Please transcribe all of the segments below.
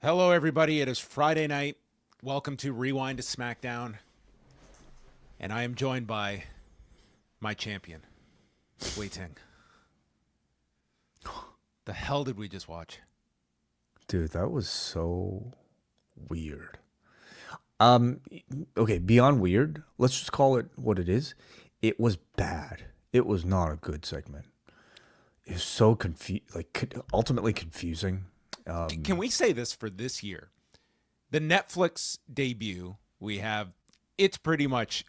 Hello, everybody. It is Friday night. Welcome to Rewind-A-SmackDown. And I am joined by my champion, Wai Ting. The hell did we just watch? Dude, that was so weird. Okay, beyond weird, let's just call it what it is. It was bad. It was not a good segment. It was so ultimately confusing. Can we say this for this year? The Netflix debut, we have, it's pretty much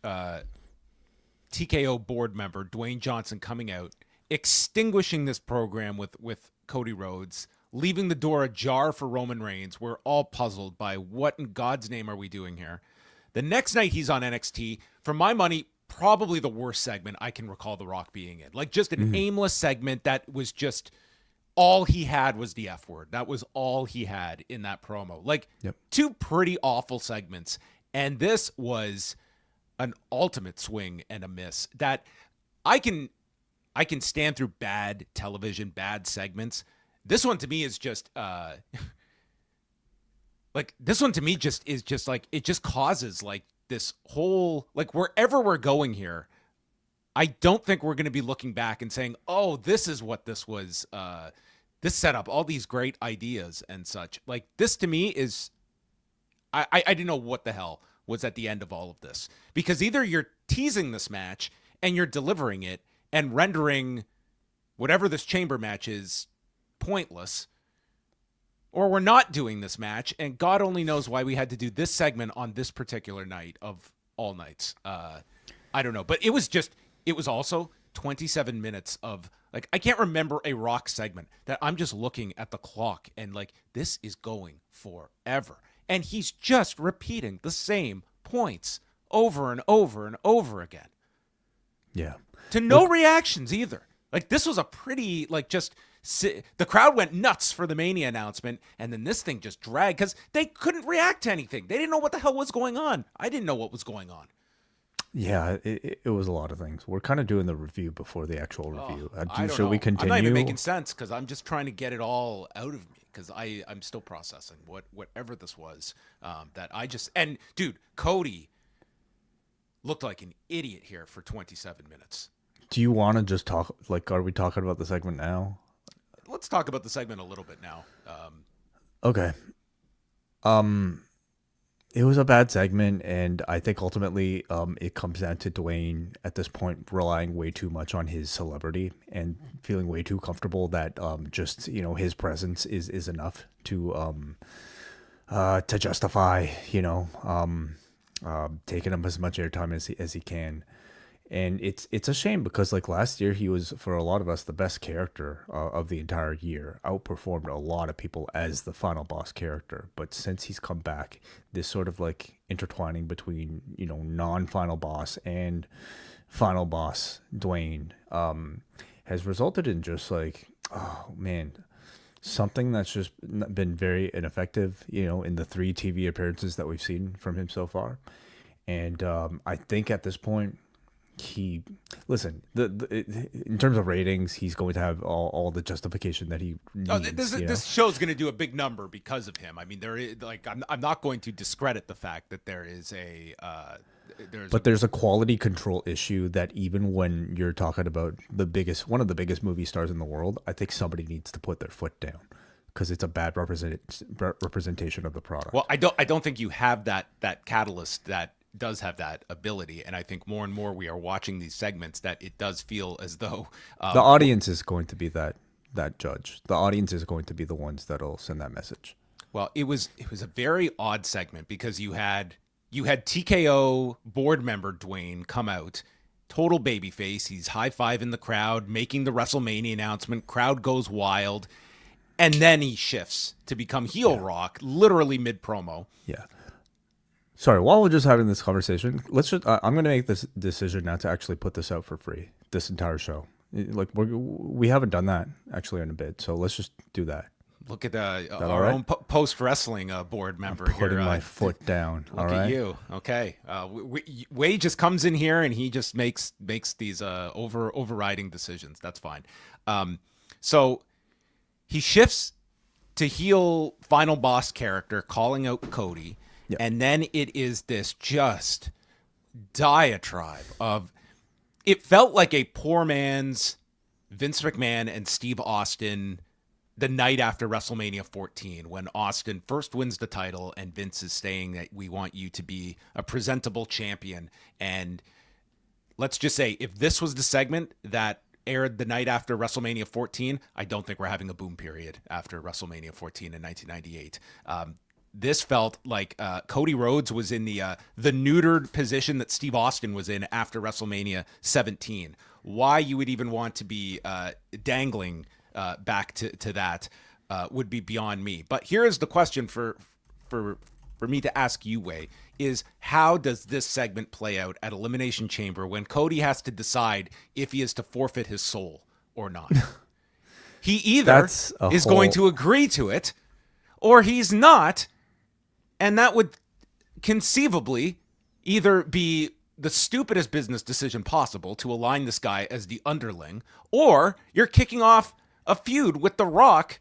TKO board member Dwayne Johnson coming out, extinguishing this program with Cody Rhodes, leaving the door ajar for Roman Reigns. We're all puzzled by what in God's name are we doing here. The next night he's on NXT. For my money, probably the worst segment I can recall The Rock being in. Like just an aimless segment that was just... all he had was the F word. That was all he had in that promo. Like two pretty awful segments. And this was an ultimate swing and a miss that I can stand through bad television, bad segments. This one to me is just this one to me is just like, it just causes like this whole, like wherever we're going here, I don't think we're going to be looking back and saying, oh, this is what this was. This set up all these great ideas and such. Like this to me is, I didn't know what the hell was at the end of all of this. Because either you're teasing this match and you're delivering it and rendering whatever this chamber match is pointless, or we're not doing this match and God only knows why we had to do this segment on this particular night of all nights. I don't know. But it was also 27 minutes of, like, I can't remember a Rock segment that I'm just looking at the clock and like, this is going forever. And he's just repeating the same points over and over and over again. Yeah. To no reactions either. Like this was a pretty, like the crowd went nuts for the Mania announcement. And then this thing just dragged because they couldn't react to anything. They didn't know what the hell was going on. I didn't know what was going on. Yeah, it was a lot of things. We're kind of doing the review before the actual review. Should we continue? I'm not even making sense because I'm just trying to get it all out of me because I'm still processing whatever this was that I just... And, dude, Cody looked like an idiot here for 27 minutes. Do you want to just talk... Like, are we talking about the segment now? Let's talk about the segment a little bit now. Okay. It was a bad segment, and I think ultimately it comes down to Dwayne at this point relying way too much on his celebrity and feeling way too comfortable that just his presence is enough to justify taking him as much airtime as he can. And it's a shame because like last year he was, for a lot of us, the best character of the entire year, outperformed a lot of people as the final boss character. But since he's come back, this sort of like intertwining between non-final boss and final boss Dwayne has resulted in just like, oh man, something that's just been very ineffective in the 3 TV appearances that we've seen from him so far. And I think at this point, in terms of ratings, he's going to have all the justification that he needs. This show's going to do a big number because of him. I mean, there is like I'm not going to discredit the fact that there is there's a quality control issue that even when you're talking about one of the biggest movie stars in the world, I think somebody needs to put their foot down because it's a bad representation of the product. Well, I don't think you have that catalyst that does have that ability, and I think more and more we are watching these segments that it does feel as though the audience is going to be that judge. The audience is going to be the ones that'll send that message. Well, it was a very odd segment because you had TKO board member Dwayne come out, total babyface. He's high-fiving the crowd, making the WrestleMania announcement. Crowd goes wild, and then he shifts to become heel Rock, literally mid-promo. Yeah. Sorry, while we're just having this conversation, let's just. I'm going to make this decision now to actually put this out for free. This entire show, like we haven't done that actually in a bit, so let's just do that. Look at our own post wrestling board member here. Putting my foot down. Look at you. Okay, Wade just comes in here and he just makes these overriding decisions. That's fine. So he shifts to heel final boss character calling out Cody. Yep. And then it is this just diatribe of, it felt like a poor man's Vince McMahon and Steve Austin the night after WrestleMania 14, when Austin first wins the title and Vince is saying that we want you to be a presentable champion. And let's just say, if this was the segment that aired the night after WrestleMania 14, I don't think we're having a boom period after WrestleMania 14 in 1998. This felt like Cody Rhodes was in the neutered position that Steve Austin was in after WrestleMania 17. Why you would even want to be dangling back to that would be beyond me. But here is the question for me to ask you, Wai, is how does this segment play out at Elimination Chamber when Cody has to decide if he is to forfeit his soul or not? He either is going to agree to it or he's not. And that would conceivably either be the stupidest business decision possible to align this guy as the underling, or you're kicking off a feud with The Rock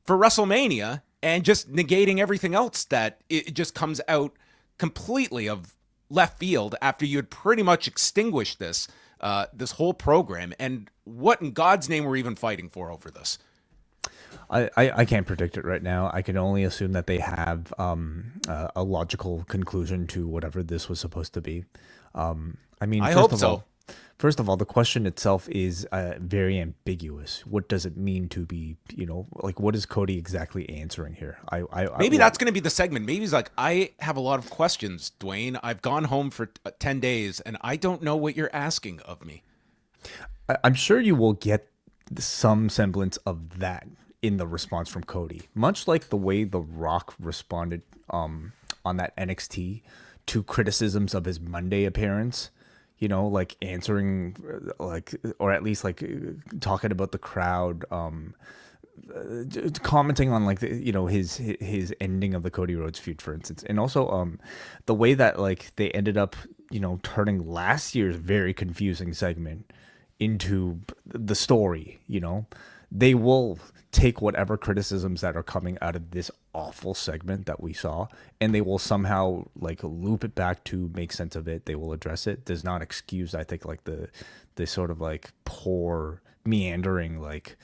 for WrestleMania and just negating everything else that it just comes out completely of left field after you had pretty much extinguished this whole program. And what in God's name we're even fighting for over this? I can't predict it right now. I can only assume that they have a logical conclusion to whatever this was supposed to be. I mean, I hope so. First of all, the question itself is very ambiguous. What does it mean to be, like, what is Cody exactly answering here? Maybe that's going to be the segment. Maybe he's like, I have a lot of questions, Dwayne. I've gone home for 10 days, and I don't know what you're asking of me. I'm sure you will get some semblance of that in the response from Cody, much like the way The Rock responded on that NXT to criticisms of his Monday appearance, like answering, like, or at least like talking about the crowd, commenting on like his ending of the Cody Rhodes feud, for instance, and also the way that like they ended up turning last year's very confusing segment into the story. They will take whatever criticisms that are coming out of this awful segment that we saw, and they will somehow like loop it back to make sense of it. They will address it. Does not excuse, I think, like the sort of like poor meandering, like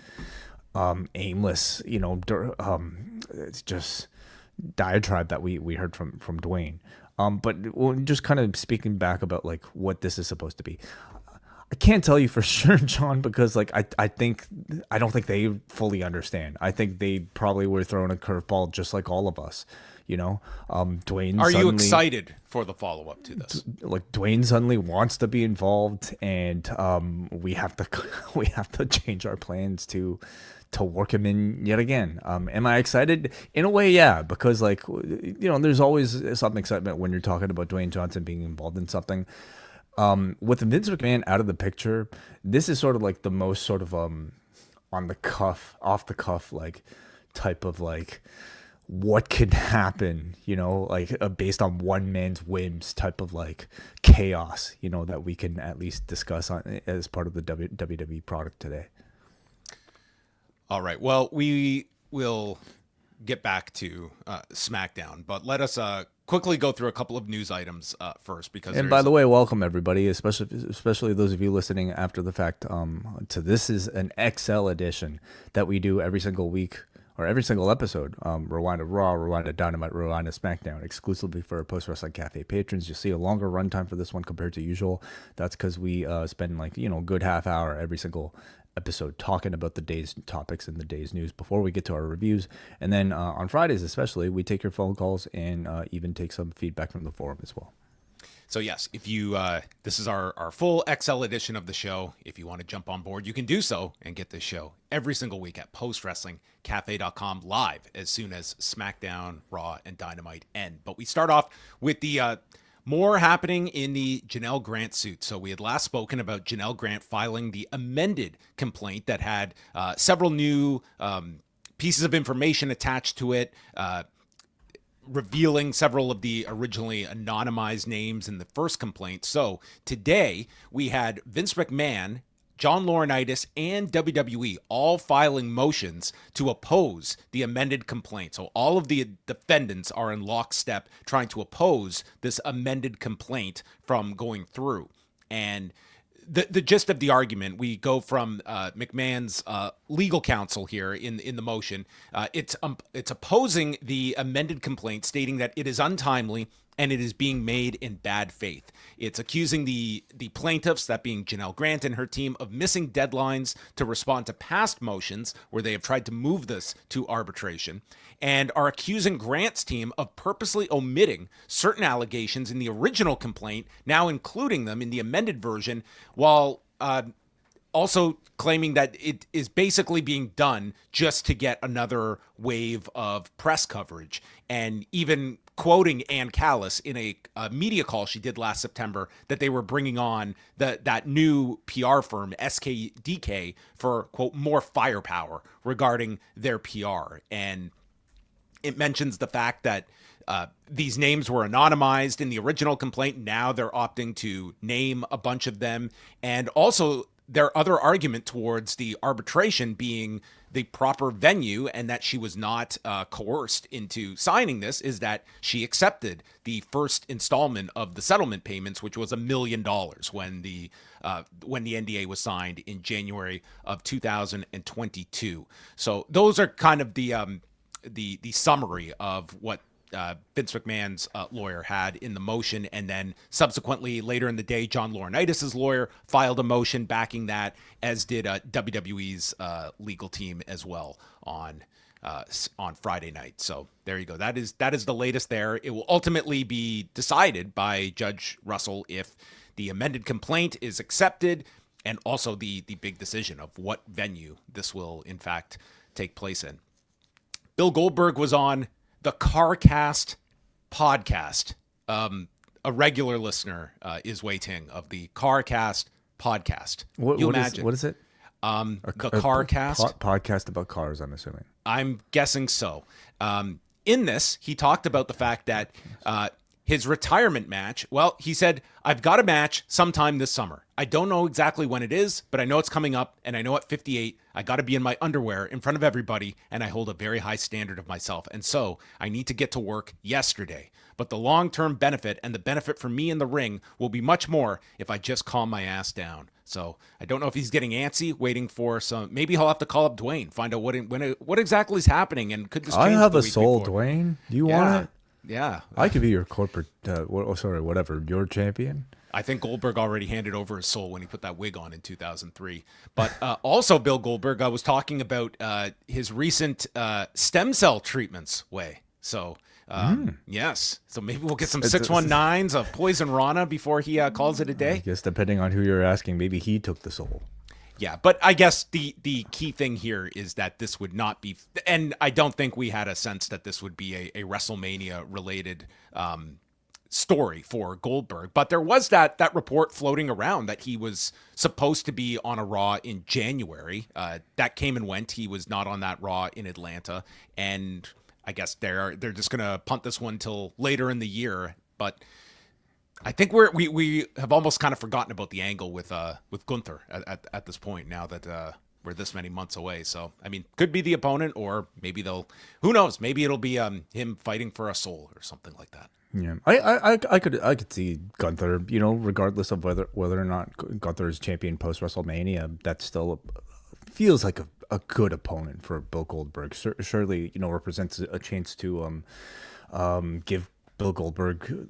aimless, it's just diatribe that we heard from Dwayne. But just kind of speaking back about like what this is supposed to be. I can't tell you for sure, John, because like I don't think they fully understand. I think they probably were thrown a curveball just like all of us, Dwayne. Are you excited for the follow up to this? Like Dwayne suddenly wants to be involved, and we have to change our plans to work him in yet again. Am I excited? In a way, yeah, because like there's always some excitement when you're talking about Dwayne Johnson being involved in something. With Vince McMahon out of the picture, this is sort of like the most sort of on the cuff, off the cuff, like type of like what could happen, like based on one man's whims type of like chaos, that we can at least discuss on as part of the WWE product today. All right. Well, we will get back to SmackDown, but let us quickly go through a couple of news items first, because by the way, welcome everybody, especially those of you listening after the fact. To this is an XL edition that we do every single week or every single episode. Rewind-A Raw, Rewind-A Dynamite, Rewind-A SmackDown, exclusively for our Post Wrestling Cafe patrons. You'll see a longer runtime for this one compared to usual. That's because we spend like a good half hour every single episode talking about the day's topics and the day's news before we get to our reviews. And then on Fridays especially, we take your phone calls and even take some feedback from the forum as well. So yes, if you this is our full XL edition of the show. If you want to jump on board, you can do so and get this show every single week at postwrestlingcafe.com live as soon as SmackDown, Raw, and Dynamite end. But we start off with the more happening in the Janel Grant suit. So we had last spoken about Janel Grant filing the amended complaint that had several new pieces of information attached to it, revealing several of the originally anonymized names in the first complaint. So today we had Vince McMahon John Laurinaitis, and WWE all filing motions to oppose the amended complaint. So all of the defendants are in lockstep trying to oppose this amended complaint from going through. And the gist of the argument, we go from McMahon's legal counsel here in the motion. It's opposing the amended complaint, stating that it is untimely and it is being made in bad faith. It's accusing the plaintiffs, that being Janel Grant and her team, of missing deadlines to respond to past motions where they have tried to move this to arbitration, and are accusing Grant's team of purposely omitting certain allegations in the original complaint, now including them in the amended version, while also claiming that it is basically being done just to get another wave of press coverage, and even quoting Ann Callis in a media call she did last September that they were bringing on that new PR firm, SKDK, for, quote, more firepower regarding their PR. And it mentions the fact that these names were anonymized in the original complaint. Now they're opting to name a bunch of them. And also their other argument towards the arbitration being the proper venue and that she was not coerced into signing this is that she accepted the first installment of the settlement payments, which was $1 million when the NDA was signed in January of 2022. So those are kind of the summary of what Vince McMahon's lawyer had in the motion. And then subsequently later in the day, John Laurinaitis' lawyer filed a motion backing that, as did WWE's legal team as well on Friday night. So there you go. That is the latest there. It will ultimately be decided by Judge Russell if the amended complaint is accepted, and also the big decision of what venue this will in fact take place in. Bill Goldberg was on the CarCast podcast. A regular listener is Wai Ting of the CarCast podcast. What is it? The CarCast podcast about cars, I'm assuming. I'm guessing so. In this, he talked about the fact that his retirement match, well, he said, I've got a match sometime this summer. I don't know exactly when it is, but I know it's coming up, and I know at 58, I got to be in my underwear in front of everybody, and I hold a very high standard of myself, and so I need to get to work yesterday. But the long-term benefit and the benefit for me in the ring will be much more if I just calm my ass down. So I don't know if he's getting antsy, waiting for some. Maybe he'll have to call up Dwayne, find out what exactly is happening, and could this change? I have the a week soul, before? Dwayne. Do you want it? Yeah, I could be your corporate. Whatever. Your champion. I think Goldberg already handed over his soul when he put that wig on in 2003. But also, Bill Goldberg was talking about his recent stem cell treatments. So. Yes. So maybe we'll get some 619s of Poison Rana before he calls it a day. I guess depending on who you're asking, maybe he took the soul. Yeah, but I guess the key thing here is that this would not be, and I don't think we had a sense that this would be a WrestleMania related story for Goldberg. But there was that report floating around that he was supposed to be on a Raw in January. That came and went. He was not on that Raw in Atlanta, and I guess they're just gonna punt this one till later in the year. But I think we have almost kind of forgotten about the angle with Gunther at this point, now that we're this many months away. So I mean, could be the opponent, or maybe who knows? Maybe it'll be him fighting for a soul or something like that. Yeah, I could see Gunther. Regardless of whether or not Gunther is champion post WrestleMania, that still feels like a good opponent for Bill Goldberg. Surely, represents a chance to give Bill Goldberg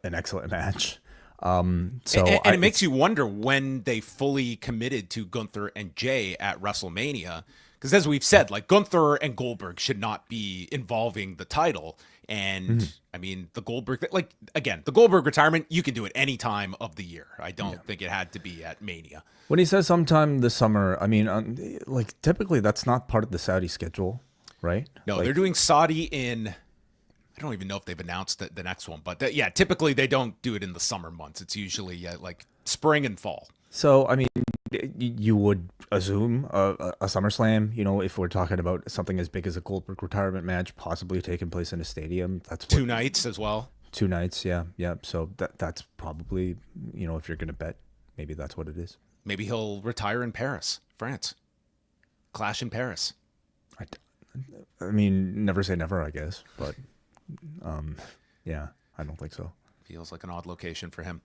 an excellent match. It makes you wonder when they fully committed to Gunther and Jay at WrestleMania, because as we've said, like, Gunther and Goldberg should not be involving the title. And I mean, the Goldberg retirement, you can do it any time of the year. I don't think it had to be at Mania. When he says sometime this summer, I mean, typically that's not part of the Saudi schedule, right? No, they're doing Saudi in, I don't even know if they've announced the next one, but typically they don't do it in the summer months. It's usually like spring and fall. So, I mean, you would assume a SummerSlam, if we're talking about something as big as a Goldberg retirement match, possibly taking place in a stadium. That's 2 nights as well. 2 nights, yeah. So that's probably, if you're going to bet, maybe that's what it is. Maybe he'll retire in Paris, France. Clash in Paris. I mean, never say never, I guess. But, yeah, I don't think so. Feels like an odd location for him.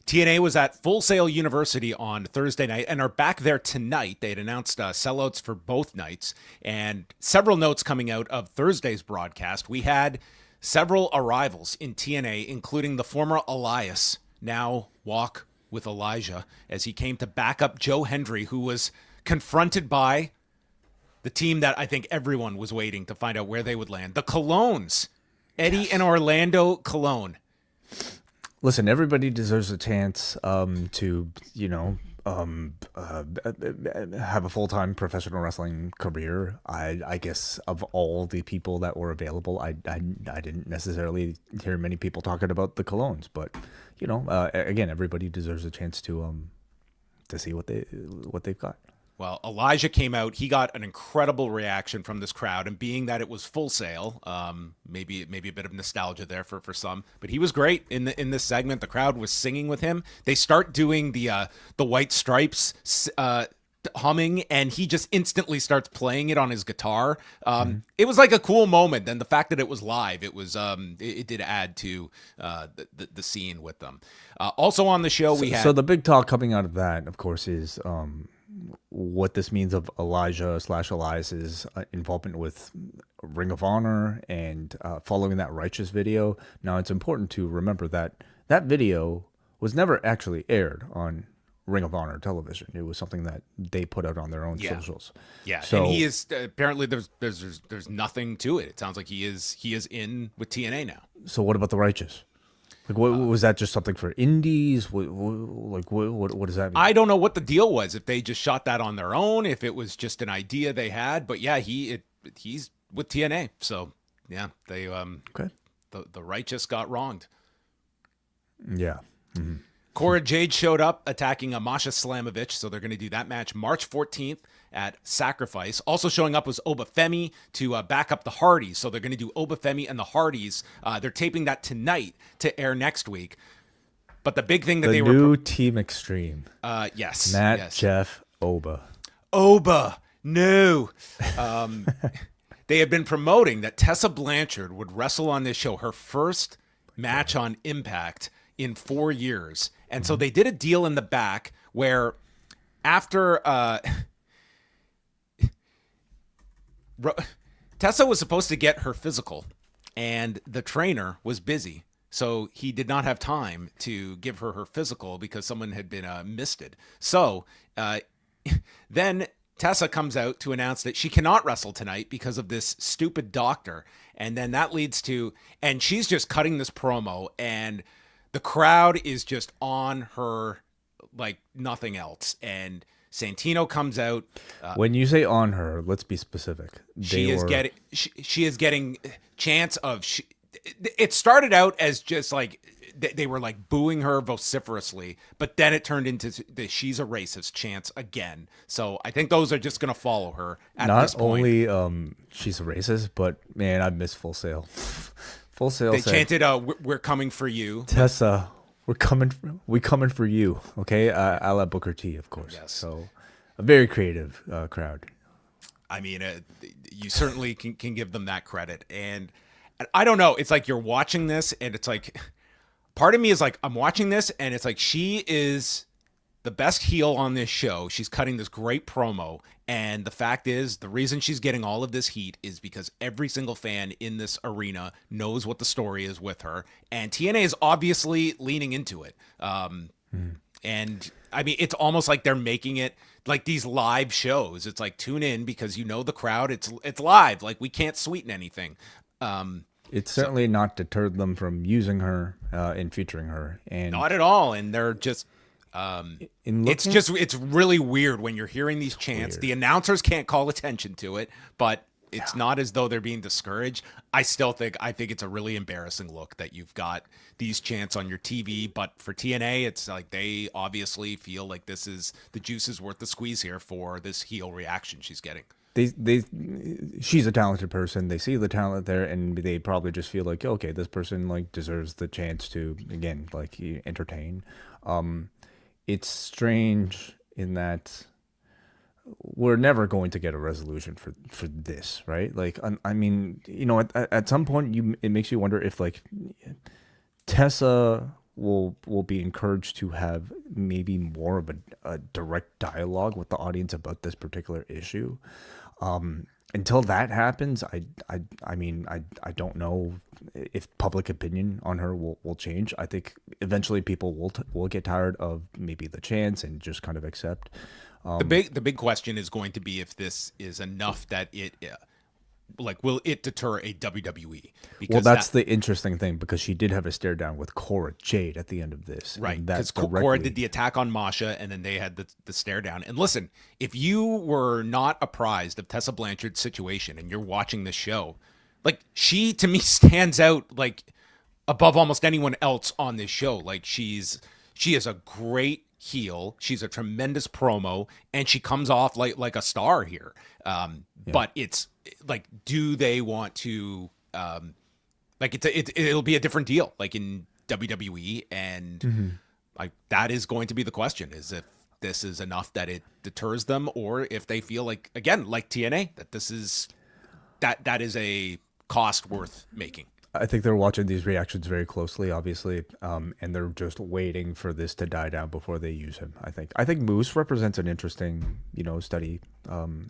TNA was at Full Sail University on Thursday night and are back there tonight. They had announced sellouts for both nights, and several notes coming out of Thursday's broadcast. We had several arrivals in TNA, including the former Elias, now Walk with Elijah, as he came to back up Joe Hendry, who was confronted by the team that I think everyone was waiting to find out where they would land. The Colognes, Eddie and Orlando Colon. Listen, everybody deserves a chance to, have a full-time professional wrestling career. I guess of all the people that were available, I didn't necessarily hear many people talking about the Colognes, but again, everybody deserves a chance to see what they've got. Well, Elijah came out. He got an incredible reaction from this crowd, and being that it was Full Sail, maybe a bit of nostalgia there for some. But he was great in this segment. The crowd was singing with him. They start doing the White Stripes humming, and he just instantly starts playing it on his guitar. It was like a cool moment, and the fact that it was live, it was it did add to the scene with them. Also on the show, we had the big talk coming out of that, of course, is what this means of Elijah/Elias's involvement with Ring of Honor and following that Righteous video. Now, it's important to remember that video was never actually aired on Ring of Honor television. It was something that they put out on their own socials. Yeah, so, and he is apparently there's nothing to it. It sounds like he is in with TNA now. So what about the Righteous? Like, what was that? Just something for indies? What does that mean? I don't know what the deal was. If they just shot that on their own, if it was just an idea they had. But yeah, he's with TNA. So yeah, they okay. The Righteous got wronged. Yeah. Mm-hmm. Cora Jade showed up attacking Masha Slamovich, so they're going to do that match March 14th at Sacrifice. Also showing up was Oba Femi to back up the Hardys, so they're going to do Oba Femi and the Hardys. They're taping that tonight to air next week. But the big thing that they were... The new Team Extreme. Yes. Matt, yes. Jeff, Oba. Oba! No! They had been promoting that Tessa Blanchard would wrestle on this show, her first match on Impact in 4 years. And so they did a deal in the back where after Tessa was supposed to get her physical and the trainer was busy. So he did not have time to give her physical because someone had been misted. So then Tessa comes out to announce that she cannot wrestle tonight because of this stupid doctor. And then that leads to, and she's just cutting this promo, and the crowd is just on her like nothing else. And Santino comes out. When you say on her, let's be specific. She is getting chants of. It started out as just like they were like booing her vociferously, but then it turned into the "she's a racist" chants again. So I think those are just going to follow her at this point. Not only she's a racist, but man, I miss Full Sail. Full Sail. They chanted, "We're coming for you, Tessa. We're coming for you." Okay, a la Booker T, of course. Yes. So a very creative crowd. I mean, you certainly can give them that credit. And I don't know. It's like you're watching this, and it's like part of me is like I'm watching this, and it's like she is the best heel on this show. She's cutting this great promo. And the fact is, the reason she's getting all of this heat is because every single fan in this arena knows what the story is with her. And TNA is obviously leaning into it. And I mean, it's almost like they're making it like these live shows. It's like, tune in because you know the crowd. It's live. Like, we can't sweeten anything. It's certainly not deterred them from using her and featuring her. And not at all. And they're just... it's really weird when you're hearing these chants. The announcers can't call attention to it, but it's not as though they're being discouraged. I think it's a really embarrassing look that you've got these chants on your TV, but for TNA, it's like they obviously feel like this is the juice is worth the squeeze here for this heel reaction she's getting. She's a talented person. They see the talent there, and they probably just feel like, okay, this person like deserves the chance to again like entertain. It's strange in that we're never going to get a resolution for this, right? Like, I mean, at some point, it makes you wonder if like Tessa will be encouraged to have maybe more of a direct dialogue with the audience about this particular issue. Until that happens, I don't know if public opinion on her will change. I think eventually people will get tired of maybe the chants and just kind of accept. The big question is going to be if this is enough that it will it deter a WWE? Because that's the interesting thing, because she did have a stare down with Cora Jade at the end of this. Right, because Cora did the attack on Masha, and then they had the stare down. And listen, if you were not apprised of Tessa Blanchard's situation and you're watching this show, like, she to me stands out like above almost anyone else on this show. Like, she is a great heel. She's a tremendous promo, and she comes off like a star here. But it's like, do they want to it'll be a different deal like in WWE, and like that is going to be the question, is if this is enough that it deters them, or if they feel like, again, like TNA, that this is that is a cost worth making. I think they're watching these reactions very closely, obviously, and they're just waiting for this to die down before they use him. I think Moose represents an interesting, study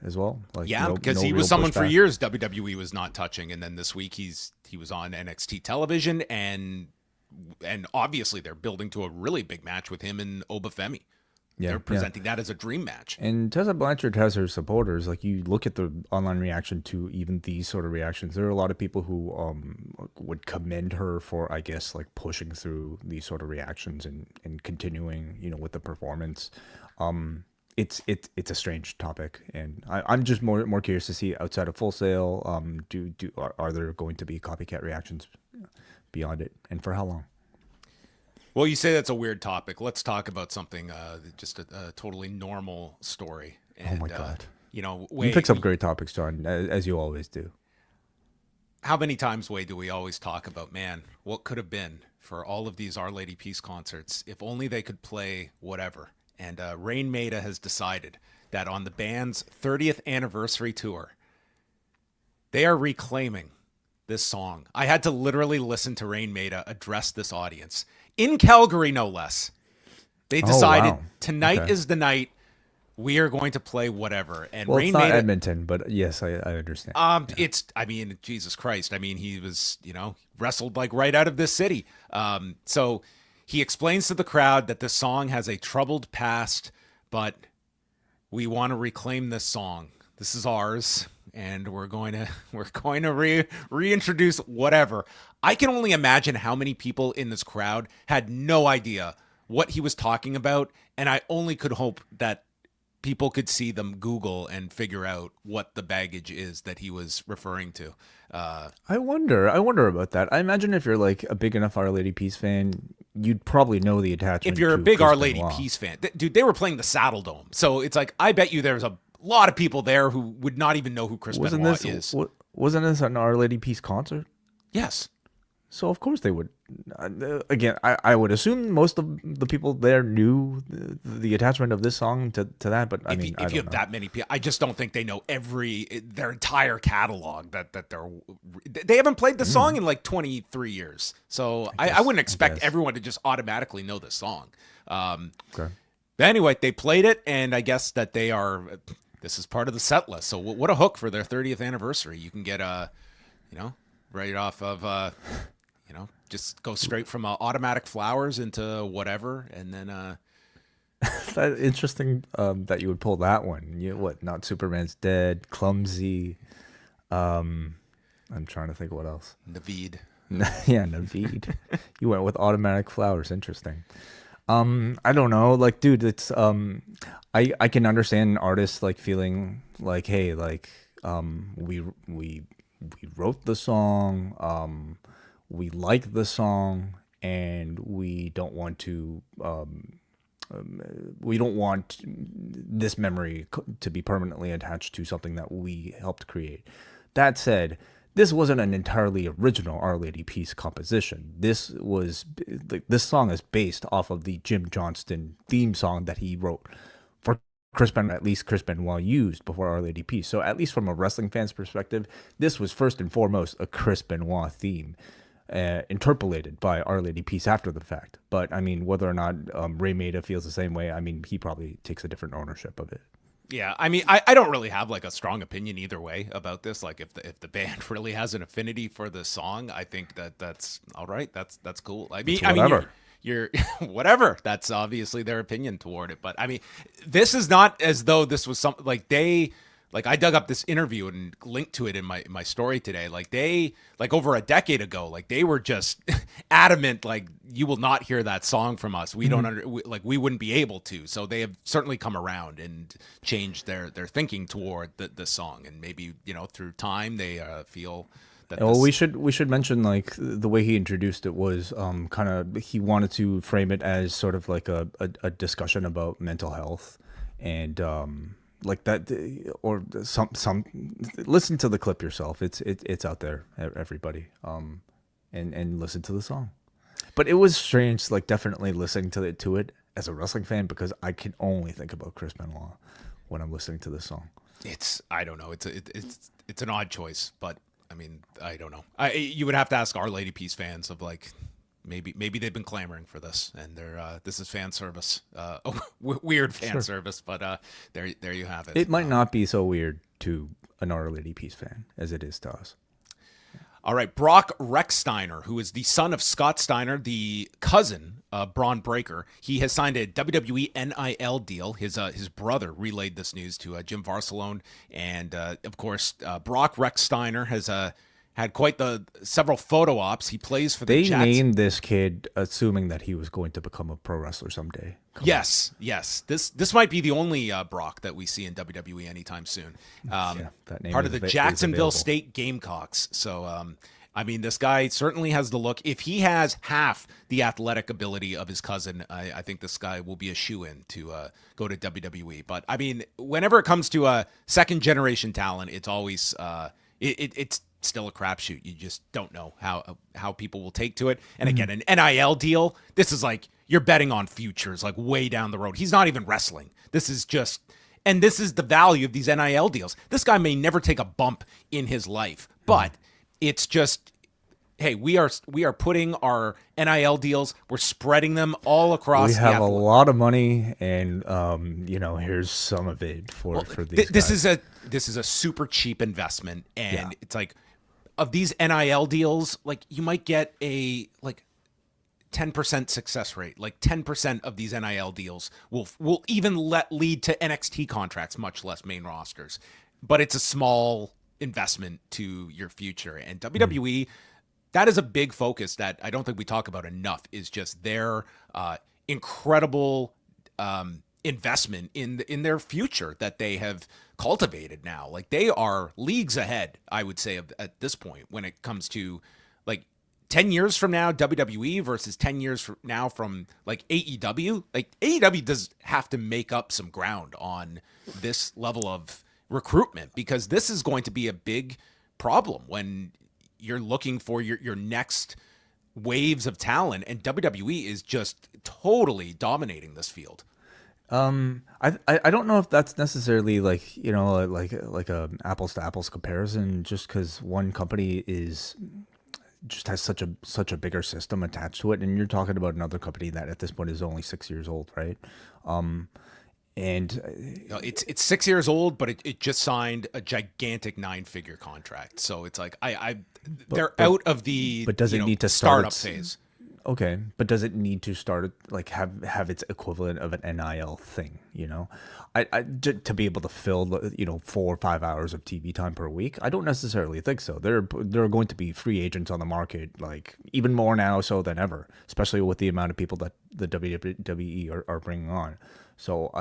as well. Like, because he was someone for years WWE was not touching, and then this week he was on NXT television, and obviously they're building to a really big match with him and Oba Femi. They're presenting that as a dream match. And Tessa Blanchard has her supporters. Like, you look at the online reaction to even these sort of reactions, there are a lot of people who would commend her for, I guess, like pushing through these sort of reactions and continuing, with the performance. It's a strange topic, and I'm just more curious to see, outside of Full Sail, are there going to be copycat reactions beyond it, and for how long? Well, you say that's a weird topic. Let's talk about something, just a totally normal story. And, oh my God. You pick some great topics, John, as you always do. How many times, Wade, do we always talk about, man, what could have been for all of these Our Lady Peace concerts if only they could play whatever? And Rain Maida has decided that on the band's 30th anniversary tour, they are reclaiming this song. I had to literally listen to Rain Maida address this audience in Calgary, no less. They decided tonight is the night we are going to play whatever. And Rain Maida, Edmonton, but yes, I understand. Jesus Christ. He was, wrestled like right out of this city. So he explains to the crowd that this song has a troubled past, but we want to reclaim this song. This is ours. And we're going to reintroduce whatever. I can only imagine how many people in this crowd had no idea what he was talking about, and I only could hope that people could see them Google and figure out what the baggage is that he was referring to. I wonder about that. I imagine if you're like a big enough Our Lady Peace fan, you'd probably know the attachment. If you're a big Our Lady Peace fan, dude, they were playing the Saddle Dome, so it's like, I bet you there's a lot of people there who would not even know who Chris Benoit is. Wasn't this an Our Lady Peace concert? Yes. So of course they would. Again, I would assume most of the people there knew the attachment of this song to that. But if you have that many people, I just don't think they know their entire catalog. They haven't played the song in like 23 years. So I wouldn't expect everyone to just automatically know this song. Okay. But anyway, they played it, and I guess that this is part of the set list. So what a hook for their 30th anniversary. You can get right off of, just go straight from Automatic Flowers into whatever. And then, that's interesting that you would pull that one. Not Superman's Dead, Clumsy. I'm trying to think what else. Naveed. Yeah, Naveed. You went with Automatic Flowers. Interesting. I don't know, like, dude, it's I can understand artists like feeling like, hey, like, we wrote the song, we like the song, and we don't want this memory to be permanently attached to something that we helped create. That said, this wasn't an entirely original Our Lady Peace composition. This song is based off of the Jim Johnston theme song that he wrote for at least Chris Benoit used before Our Lady Peace. So at least from a wrestling fan's perspective, this was first and foremost a Chris Benoit theme, interpolated by Our Lady Peace after the fact. But I mean, whether or not Ray Maida feels the same way, I mean, he probably takes a different ownership of it. Yeah, I mean, I don't really have like a strong opinion either way about this. Like, if the band really has an affinity for the song, I think that's all right. That's cool. I mean, you're whatever. That's obviously their opinion toward it. But I mean, this is not as though this was something like I dug up this interview and linked to it in my story today. Like over a decade ago, like they were just adamant, like, you will not hear that song from us. We don't we wouldn't be able to. So they have certainly come around and changed their thinking toward the song. And maybe, through time they feel that. Well, we should mention, like, the way he introduced it was kind of, he wanted to frame it as sort of like a discussion about mental health and like that, or some listen to the clip yourself. It's out there, everybody, and listen to the song. But it was strange, like, definitely listening to it as a wrestling fan, because I can only think about Chris Benoit when I'm listening to this song. I don't know. It's an odd choice, but I mean, I don't know. You would have to ask Our Lady Peace fans of, like, maybe they've been clamoring for this, and this is fan service, weird fan service. But there you have it. It might not be so weird to an Our Lady Peace fan as it is to us. All right, Brock Rechsteiner, who is the son of Scott Steiner, the cousin of Braun Breaker, he has signed a WWE NIL deal. His brother relayed this news to Jim Varsalone, and of course, Brock Rechsteiner has had quite the several photo ops. He plays for the Jets. They named this kid assuming that he was going to become a pro wrestler someday. Yes. This might be the only Brock that we see in WWE anytime soon. That name part of the Jacksonville State Gamecocks. So, I mean, this guy certainly has the look. If he has half the athletic ability of his cousin, I think this guy will be a shoo-in to go to WWE. But, I mean, whenever it comes to a second-generation talent, it's always it's still a crapshoot. You just don't know how people will take to it. And again, an NIL deal, this is like you're betting on futures, like way down the road. He's not even wrestling. This is the value of these NIL deals. This guy may never take a bump in his life, but it's just, hey, we are putting our NIL deals, we're spreading them all across. We have a lot of money, and here's some of it for these guys. This is a super cheap investment, and it's like, of these NIL deals, like, you might get a 10% success rate. Like 10% of these NIL deals will even lead to NXT contracts, much less main rosters. But it's a small investment to your future. And WWE, that is a big focus that I don't think we talk about enough, is just their incredible investment in their future that they have cultivated now. Like, they are leagues ahead, I would say, at this point, when it comes to, like, 10 years from now, WWE versus 10 years from now from, like, AEW. Like, AEW does have to make up some ground on this level of recruitment, because this is going to be a big problem when you're looking for your next waves of talent, and WWE is just totally dominating this field. I don't know if that's necessarily like a apples to apples comparison, just because one company just has such a bigger system attached to it, and you're talking about another company that at this point is only 6 years old, right? And it's 6 years old, but it just signed a gigantic 9-figure contract. So it's like they're out of the but does it need to startup phase. Okay, but does it need to start like have its equivalent of an NIL thing? To be able to fill 4 or 5 hours of TV time per week, I don't necessarily think so. There are going to be free agents on the market, like even more now so than ever, especially with the amount of people that the WWE are bringing on. So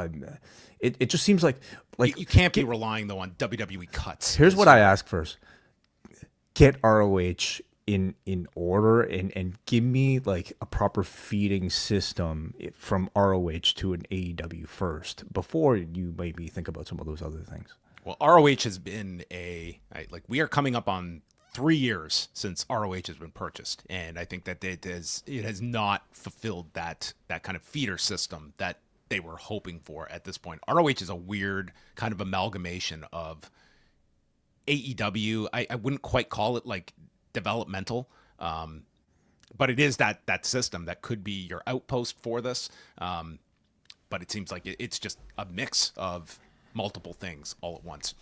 it just seems like you can't be relying though on WWE cuts. Here's what I ask first: get ROH in order and give me like a proper feeding system from ROH to an AEW first before you maybe think about some of those other things. Well, ROH has been we are coming up on 3 years since ROH has been purchased, and I think that it has not fulfilled that kind of feeder system that they were hoping for at this point. ROH is a weird kind of amalgamation of AEW. I wouldn't quite call it like developmental, but it is that system that could be your outpost for this. But it seems like it's just a mix of multiple things all at once.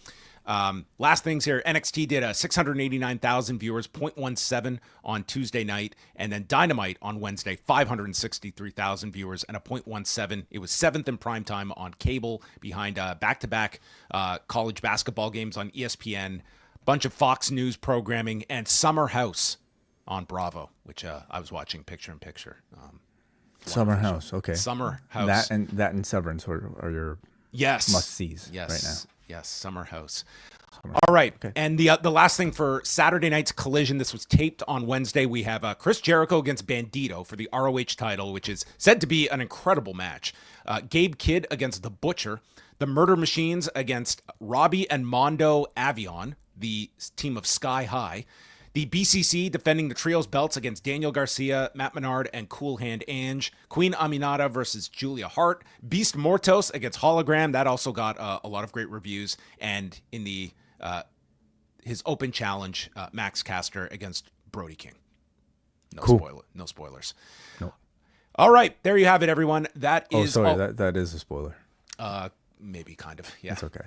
Last things here, NXT did a 689,000 viewers, 0.17 on Tuesday night, and then Dynamite on Wednesday, 563,000 viewers and a 0.17. It was 7th in primetime on cable behind back-to-back college basketball games on ESPN, bunch of Fox News programming, and Summer House on Bravo, which I was watching picture-in-picture. Summer House, okay. Summer House. That and Severance are your must-sees right now. Yes, Summer House. All right, okay. And the last thing for Saturday night's Collision, this was taped on Wednesday. We have Chris Jericho against Bandito for the ROH title, which is said to be an incredible match. Gabe Kidd against The Butcher. The Murder Machines against Robbie and Mondo Avion, the team of Sky High. The BCC defending the trios belts against Daniel Garcia, Matt Menard, and Cool Hand Ange. Queen Aminata versus Julia Hart. Beast Mortos against Hologram. That also got a lot of great reviews. And in the his open challenge, Max Caster against Brody King. No spoilers. No. All right, there you have it, everyone. That is. That is a spoiler. Maybe kind of. Yeah, it's okay.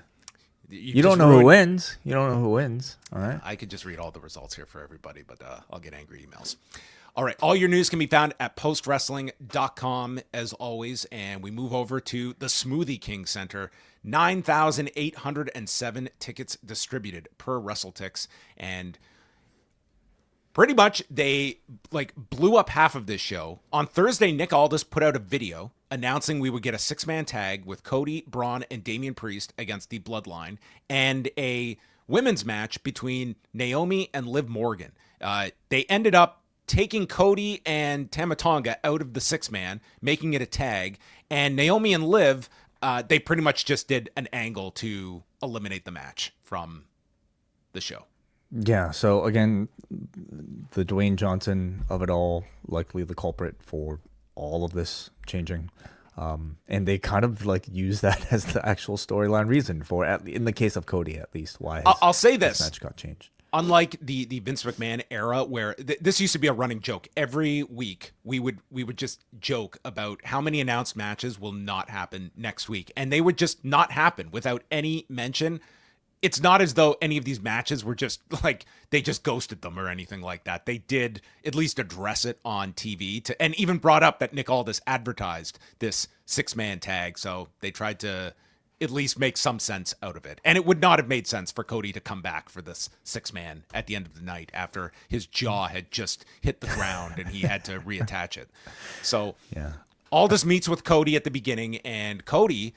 You don't know who wins. You don't know who wins. All right. I could just read all the results here for everybody, but I'll get angry emails. All right. All your news can be found at postwrestling.com as always. And we move over to the Smoothie King Center. 9,807 tickets distributed per WrestleTix. And pretty much they blew up half of this show. On Thursday, Nick Aldis put out a video announcing we would get a 6-man tag with Cody, Braun, and Damian Priest against the Bloodline, and a women's match between Naomi and Liv Morgan. They ended up taking Cody and Tama Tonga out of the 6-man, making it a tag, and Naomi and Liv, they pretty much just did an angle to eliminate the match from the show. Yeah, so again, the Dwayne Johnson of it all, likely the culprit for all of this changing. And they kind of use that as the actual storyline reason for, in the case of Cody at least, why I'll say this match got changed. Unlike the Vince McMahon era, where this used to be a running joke, every week we would just joke about how many announced matches will not happen next week, and they would just not happen without any mention. It's not as though any of these matches were just they just ghosted them or anything like that. They did at least address it on TV and even brought up that Nick Aldis advertised this 6-man tag. So they tried to at least make some sense out of it. And it would not have made sense for Cody to come back for this 6-man at the end of the night after his jaw had just hit the ground and he had to reattach it. So yeah. Aldis meets with Cody at the beginning, and Cody,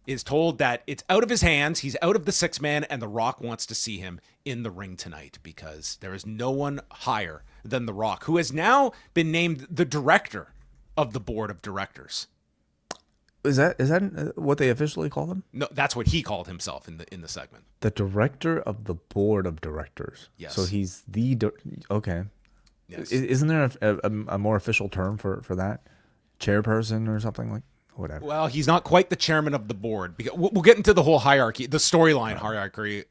is told that it's out of his hands. He's out of the 6-man, and The Rock wants to see him in the ring tonight because there is no one higher than The Rock, who has now been named the director of the board of directors. Is that what they officially call him? No, that's what he called himself in the segment. The director of the board of directors. Yes. So he's okay. Yes. Isn't there a more official term for that? Chairperson or something like? Whatever. Well, he's not quite the chairman of the board. Because we'll get into the whole hierarchy, the storyline hierarchy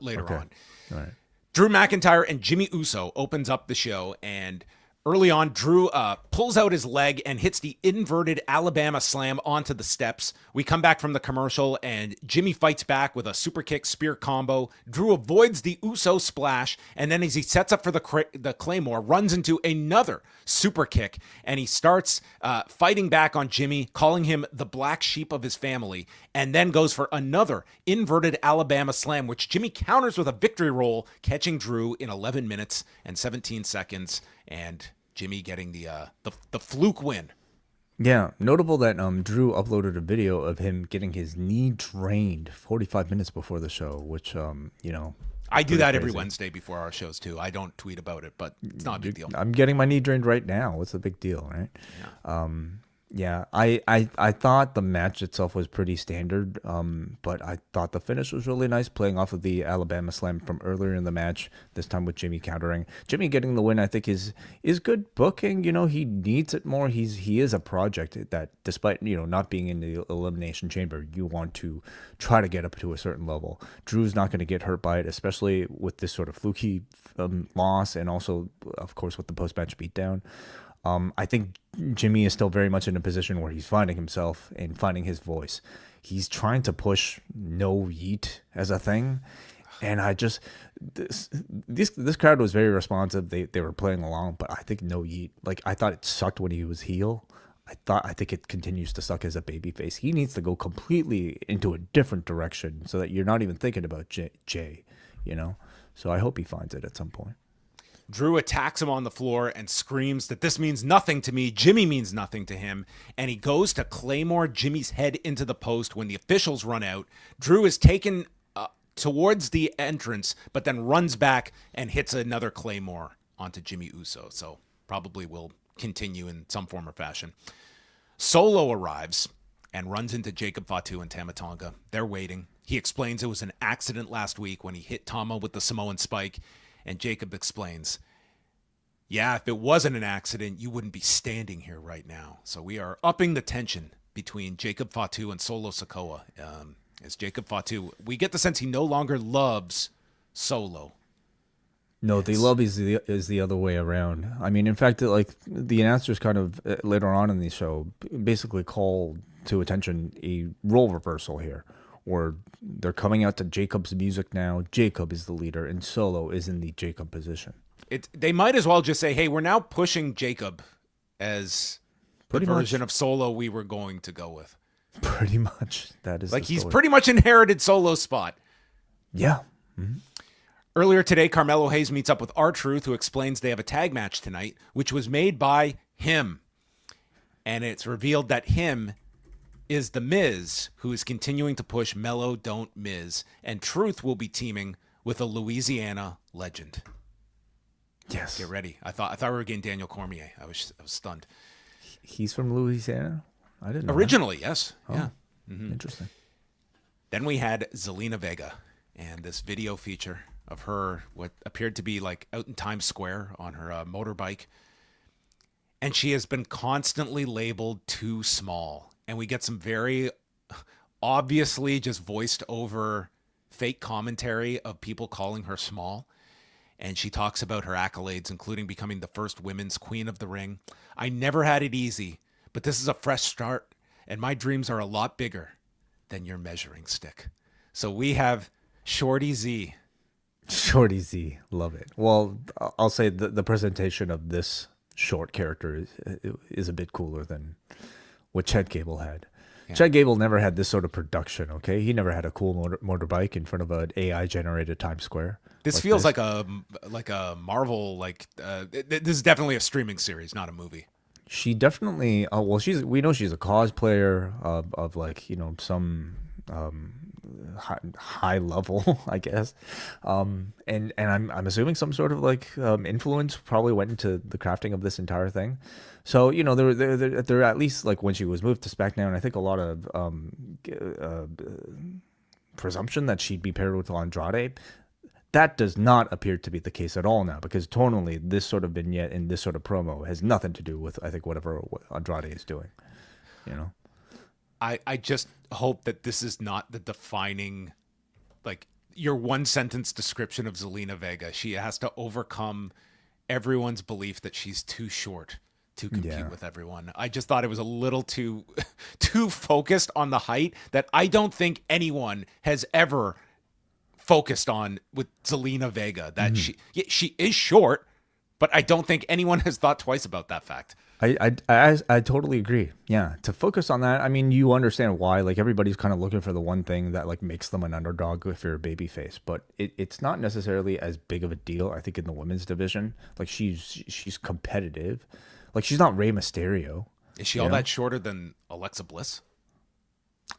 later on. All right. Drew McIntyre and Jimmy Uso opens up the show, and early on, Drew pulls out his leg and hits the inverted Alabama slam onto the steps. We come back from the commercial, and Jimmy fights back with a super kick spear combo. Drew avoids the Uso splash, and then as he sets up for the Claymore, runs into another super kick, and he starts fighting back on Jimmy, calling him the black sheep of his family, and then goes for another inverted Alabama slam, which Jimmy counters with a victory roll, catching Drew in 11 minutes and 17 seconds, and Jimmy getting the fluke win. Yeah, notable that Drew uploaded a video of him getting his knee drained 45 minutes before the show, which I do that every Wednesday before our shows too. I don't tweet about it, but it's not a big deal. I'm getting my knee drained right now. What's the big deal, right? Yeah. Yeah, I thought the match itself was pretty standard, but I thought the finish was really nice, playing off of the Alabama Slam from earlier in the match. This time with Jimmy countering, Jimmy getting the win. I think is good booking. He needs it more. He is a project that, despite not being in the Elimination Chamber, you want to try to get up to a certain level. Drew's not going to get hurt by it, especially with this sort of fluky loss, and also, of course, with the post match beatdown. I think Jimmy is still very much in a position where he's finding himself and finding his voice. He's trying to push no yeet as a thing, and I just this crowd was very responsive. They were playing along, but I think no yeet. Like, I thought it sucked when he was heel. I think it continues to suck as a babyface. He needs to go completely into a different direction so that you're not even thinking about Jay. So I hope he finds it at some point. Drew attacks him on the floor and screams that this means nothing to me. Jimmy means nothing to him. And he goes to claymore Jimmy's head into the post when the officials run out. Drew is taken towards the entrance, but then runs back and hits another claymore onto Jimmy Uso. So probably will continue in some form or fashion. Solo arrives and runs into Jacob Fatu and Tama Tonga. They're waiting. He explains it was an accident last week when he hit Tama with the Samoan spike. And Jacob explains, yeah, if it wasn't an accident, you wouldn't be standing here right now. So we are upping the tension between Jacob Fatu and Solo Sikoa. As Jacob Fatu, we get the sense he no longer loves Solo. No, the love is the other way around. I mean, in fact, like, the announcers kind of later on in the show basically call to attention a role reversal here, or they're coming out to Jacob's music now. Jacob is the leader, and Solo is in the Jacob position. They might as well just say, hey, we're now pushing Jacob as the version of Solo we were going to go with. Pretty much. That is like he's pretty much inherited Solo's spot. Yeah. Mm-hmm. Earlier today, Carmelo Hayes meets up with R-Truth, who explains they have a tag match tonight, which was made by him. And it's revealed that him is The Miz, who is continuing to push Mello Don't Miz, and Truth will be teaming with a Louisiana legend. Yes. Get ready. I thought we were getting Daniel Cormier. I was stunned. He's from Louisiana? I didn't know Originally, that. Yes. Oh, yeah. Mm-hmm. Interesting. Then we had Zelina Vega and this video feature of her, what appeared to be like out in Times Square on her motorbike. And she has been constantly labeled too small. And we get some very obviously just voiced over fake commentary of people calling her small. And she talks about her accolades, including becoming the first women's queen of the ring. I never had it easy, but this is a fresh start, and my dreams are a lot bigger than your measuring stick. So we have Shorty Z. Shorty Z. Love it. Well, I'll say the presentation of this short character is a bit cooler than what Chad Gable had. Yeah. Chad Gable never had this sort of production, okay? He never had a cool motorbike in front of an AI-generated Times Square. This feels like a Marvel, this is definitely a streaming series, not a movie. She definitely, we know she's a cosplayer of like, some high level, I guess. And I'm assuming some sort of like influence probably went into the crafting of this entire thing. So, there at least, like, when she was moved to SmackDown, I think a lot of presumption that she'd be paired with Andrade. That does not appear to be the case at all now, because tonally, this sort of vignette and this sort of promo has nothing to do with, I think, whatever Andrade is doing. I just hope that this is not the defining, like, your one sentence description of Zelina Vega. She has to overcome everyone's belief that she's too short to compete with everyone. I just thought it was a little too focused on the height that I don't think anyone has ever focused on with Zelina Vega. That she is short, but I don't think anyone has thought twice about that fact. I totally agree. Yeah, to focus on that, I mean, you understand why. Like, everybody's kind of looking for the one thing that, like, makes them an underdog if you're a babyface, but it's not necessarily as big of a deal. I think in the women's division, like, she's competitive. Like, she's not Rey Mysterio. Is she all that shorter than Alexa Bliss?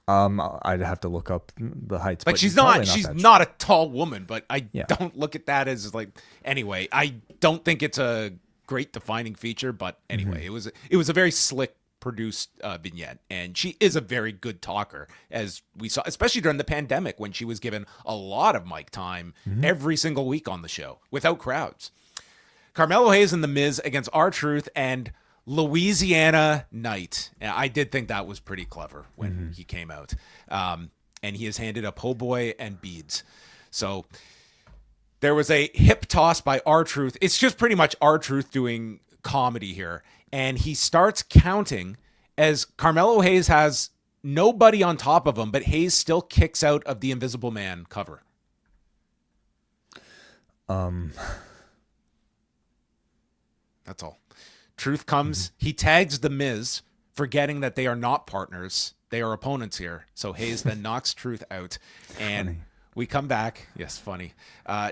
I'd have to look up the heights. Like, but she's not a tall woman, but I don't look at that as, like, anyway. I don't think it's a great defining feature, but anyway, it was a very slick produced vignette, and she is a very good talker, as we saw, especially during the pandemic when she was given a lot of mic time every single week on the show without crowds. Carmelo Hayes and The Miz against R-Truth and Louisiana Knight. I did think that was pretty clever when he came out. And he is handed a po' boy and beads. So there was a hip toss by R-Truth. It's just pretty much R-Truth doing comedy here. And he starts counting as Carmelo Hayes has nobody on top of him, but Hayes still kicks out of the Invisible Man cover. That's all. Truth comes. He tags The Miz, forgetting that they are not partners. They are opponents here. So Hayes then knocks Truth out. And funny. We come back. Yes, funny.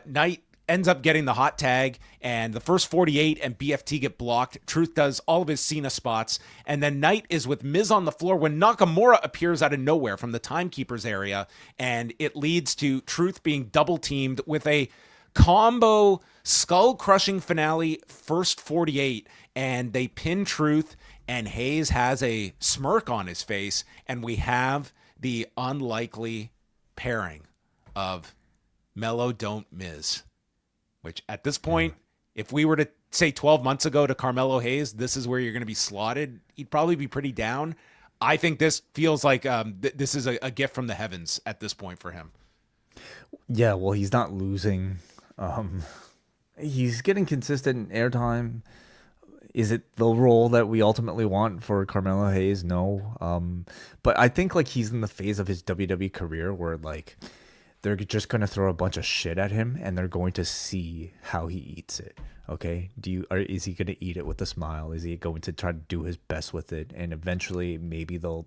Knight ends up getting the hot tag, and the first 48 and BFT get blocked. Truth does all of his Cena spots, and then Knight is with Miz on the floor when Nakamura appears out of nowhere from the Timekeepers area, and it leads to Truth being double teamed with a combo skull-crushing finale first 48, and they pin Truth, and Hayes has a smirk on his face, and we have the unlikely pairing of Mello Don't Miz, which at this point, if we were to say 12 months ago to Carmelo Hayes, this is where you're going to be slotted, he'd probably be pretty down. I think this feels like this is a gift from the heavens at this point for him. Yeah, well, he's not losing. He's getting consistent airtime. Is it the role that we ultimately want for Carmelo Hayes? No. But I think like he's in the phase of his WWE career where like they're just going to throw a bunch of shit at him and they're going to see how he eats it. Okay. Is he going to eat it with a smile? Is he going to try to do his best with it? And eventually maybe they'll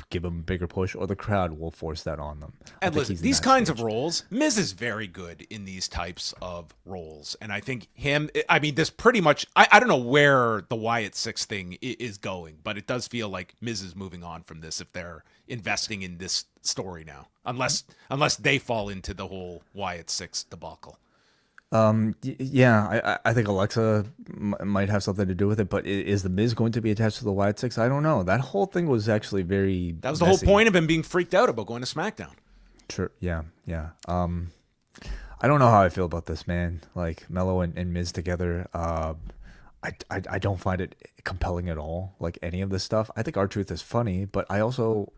give him a bigger push, or the crowd will force that on them. And listen, these kinds of roles, Miz is very good in these types of roles. And I think this pretty much, I don't know where the Wyatt 6 thing is going, but it does feel like Miz is moving on from this if they're investing in this story now, unless they fall into the whole Wyatt 6 debacle. Yeah, I think Alexa might have something to do with it, but is the Miz going to be attached to the Wyatt 6? I don't know. That whole thing was actually very That was the messy. Whole point of him being freaked out about going to SmackDown. Sure. Yeah. I don't know how I feel about this, man. Like Mello and Miz together. I don't find it compelling at all. Like any of this stuff. I think R-Truth is funny, but I also,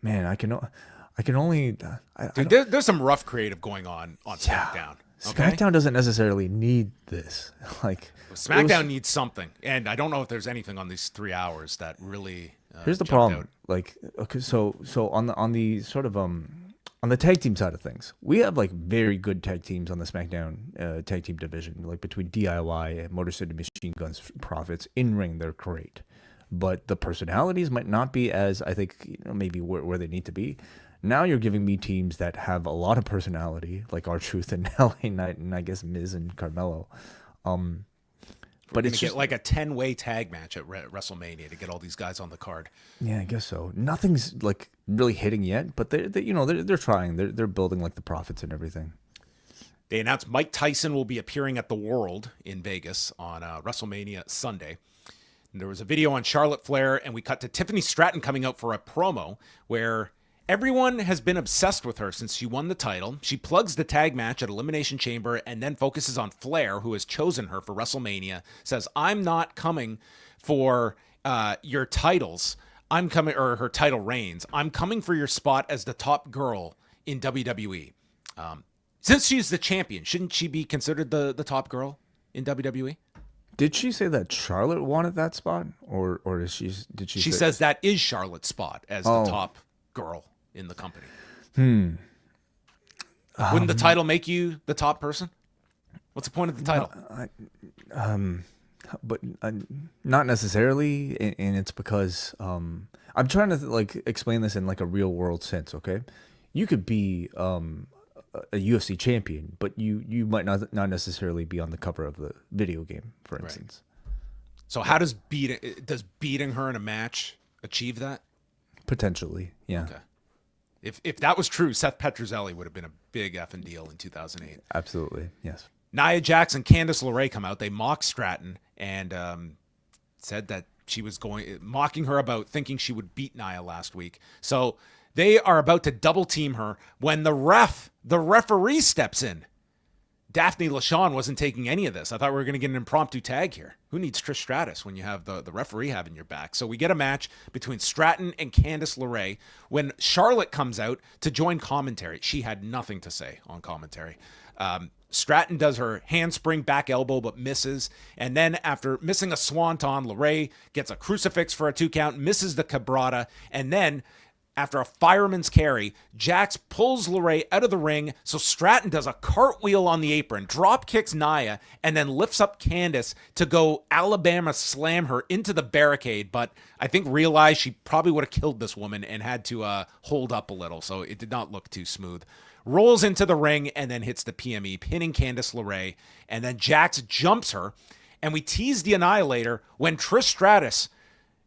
man, I can only. There's some rough creative going on SmackDown. Yeah. SmackDown doesn't necessarily need this. Like SmackDown needs something, and I don't know if there's anything on these 3 hours that really. Here's the problem. Out. Like, okay, so on the sort of on the tag team side of things, we have like very good tag teams on the SmackDown tag team division. Like between DIY, Motor City Machine Guns, Profits, in ring, they're great, but the personalities might not be as I think maybe where they need to be. Now you're giving me teams that have a lot of personality, like R-Truth and LA Knight, and I guess Miz and Carmelo. But it's just like a 10-way tag match at WrestleMania to get all these guys on the card. Yeah, I guess so. Nothing's like really hitting yet, but they're trying. They're building like the Profits and everything. They announced Mike Tyson will be appearing at the World in Vegas on WrestleMania Sunday. And there was a video on Charlotte Flair, and we cut to Tiffany Stratton coming out for a promo where everyone has been obsessed with her since she won the title. She plugs the tag match at Elimination Chamber and then focuses on Flair, who has chosen her for WrestleMania, says, I'm not coming for your titles. I'm coming, or her title reigns. I'm coming for your spot as the top girl in WWE. Since she's the champion, shouldn't she be considered the top girl in WWE? Did she say that Charlotte wanted that spot? Or did she She says that is Charlotte's spot as the top girl in the company. Wouldn't the title make you the top person? What's the point of the title? But not necessarily, and it's because I'm trying to like explain this in like a real world sense. Okay, you could be a UFC champion, but you might not necessarily be on the cover of the video game, for instance. Right. So how does beating her in a match achieve that? Potentially, yeah. Okay. If that was true, Seth Petrozelli would have been a big effing deal in 2008. Absolutely, yes. Nia Jax and Candice LeRae come out. They mock Stratton and said that she was mocking her about thinking she would beat Nia last week. So they are about to double team her when the referee steps in. Daphne LaShawn wasn't taking any of this. I thought we were going to get an impromptu tag here. Who needs Trish Stratus when you have the referee having your back? So we get a match between Stratton and Candice LeRae when Charlotte comes out to join commentary. She had nothing to say on commentary. Stratton does her handspring back elbow but misses. And then after missing a swanton, LeRae gets a crucifix for a 2 count, misses the cabrata, and then after a fireman's carry, Jax pulls LeRae out of the ring, so Stratton does a cartwheel on the apron, drop kicks Nia, and then lifts up Candice to go Alabama slam her into the barricade, but I think realized she probably would have killed this woman and had to hold up a little, so it did not look too smooth. Rolls into the ring and then hits the PME, pinning Candice LeRae, and then Jax jumps her, and we tease the Annihilator when Trish Stratus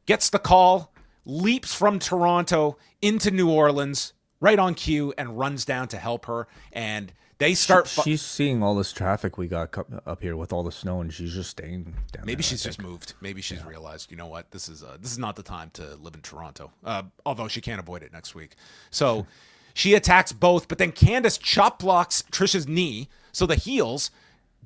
gets the call, leaps from Toronto into New Orleans right on cue and runs down to help her. And they start. She's seeing all this traffic we got up here with all the snow, and she's just staying down. Maybe she's just moved. Maybe she's realized, you know what, this is not the time to live in Toronto. Although she can't avoid it next week. So she attacks both, but then Candice chop blocks Trish's knee. So the heels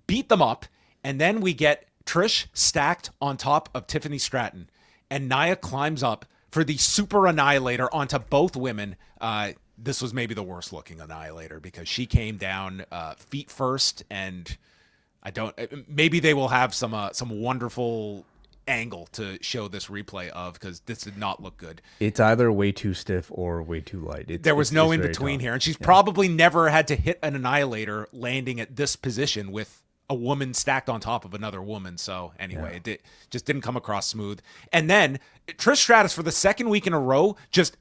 beat them up, and then we get Trish stacked on top of Tiffany Stratton, and Nia climbs up for the super Annihilator onto both women. This was maybe the worst looking Annihilator because she came down feet first, and maybe they will have some wonderful angle to show this replay of, because this did not look good. It's either way too stiff or way too light. There was no in between here, and she's probably never had to hit an Annihilator landing at this position with a woman stacked on top of another woman. So anyway, it just didn't come across smooth. And then Trish Stratus for the second week in a row just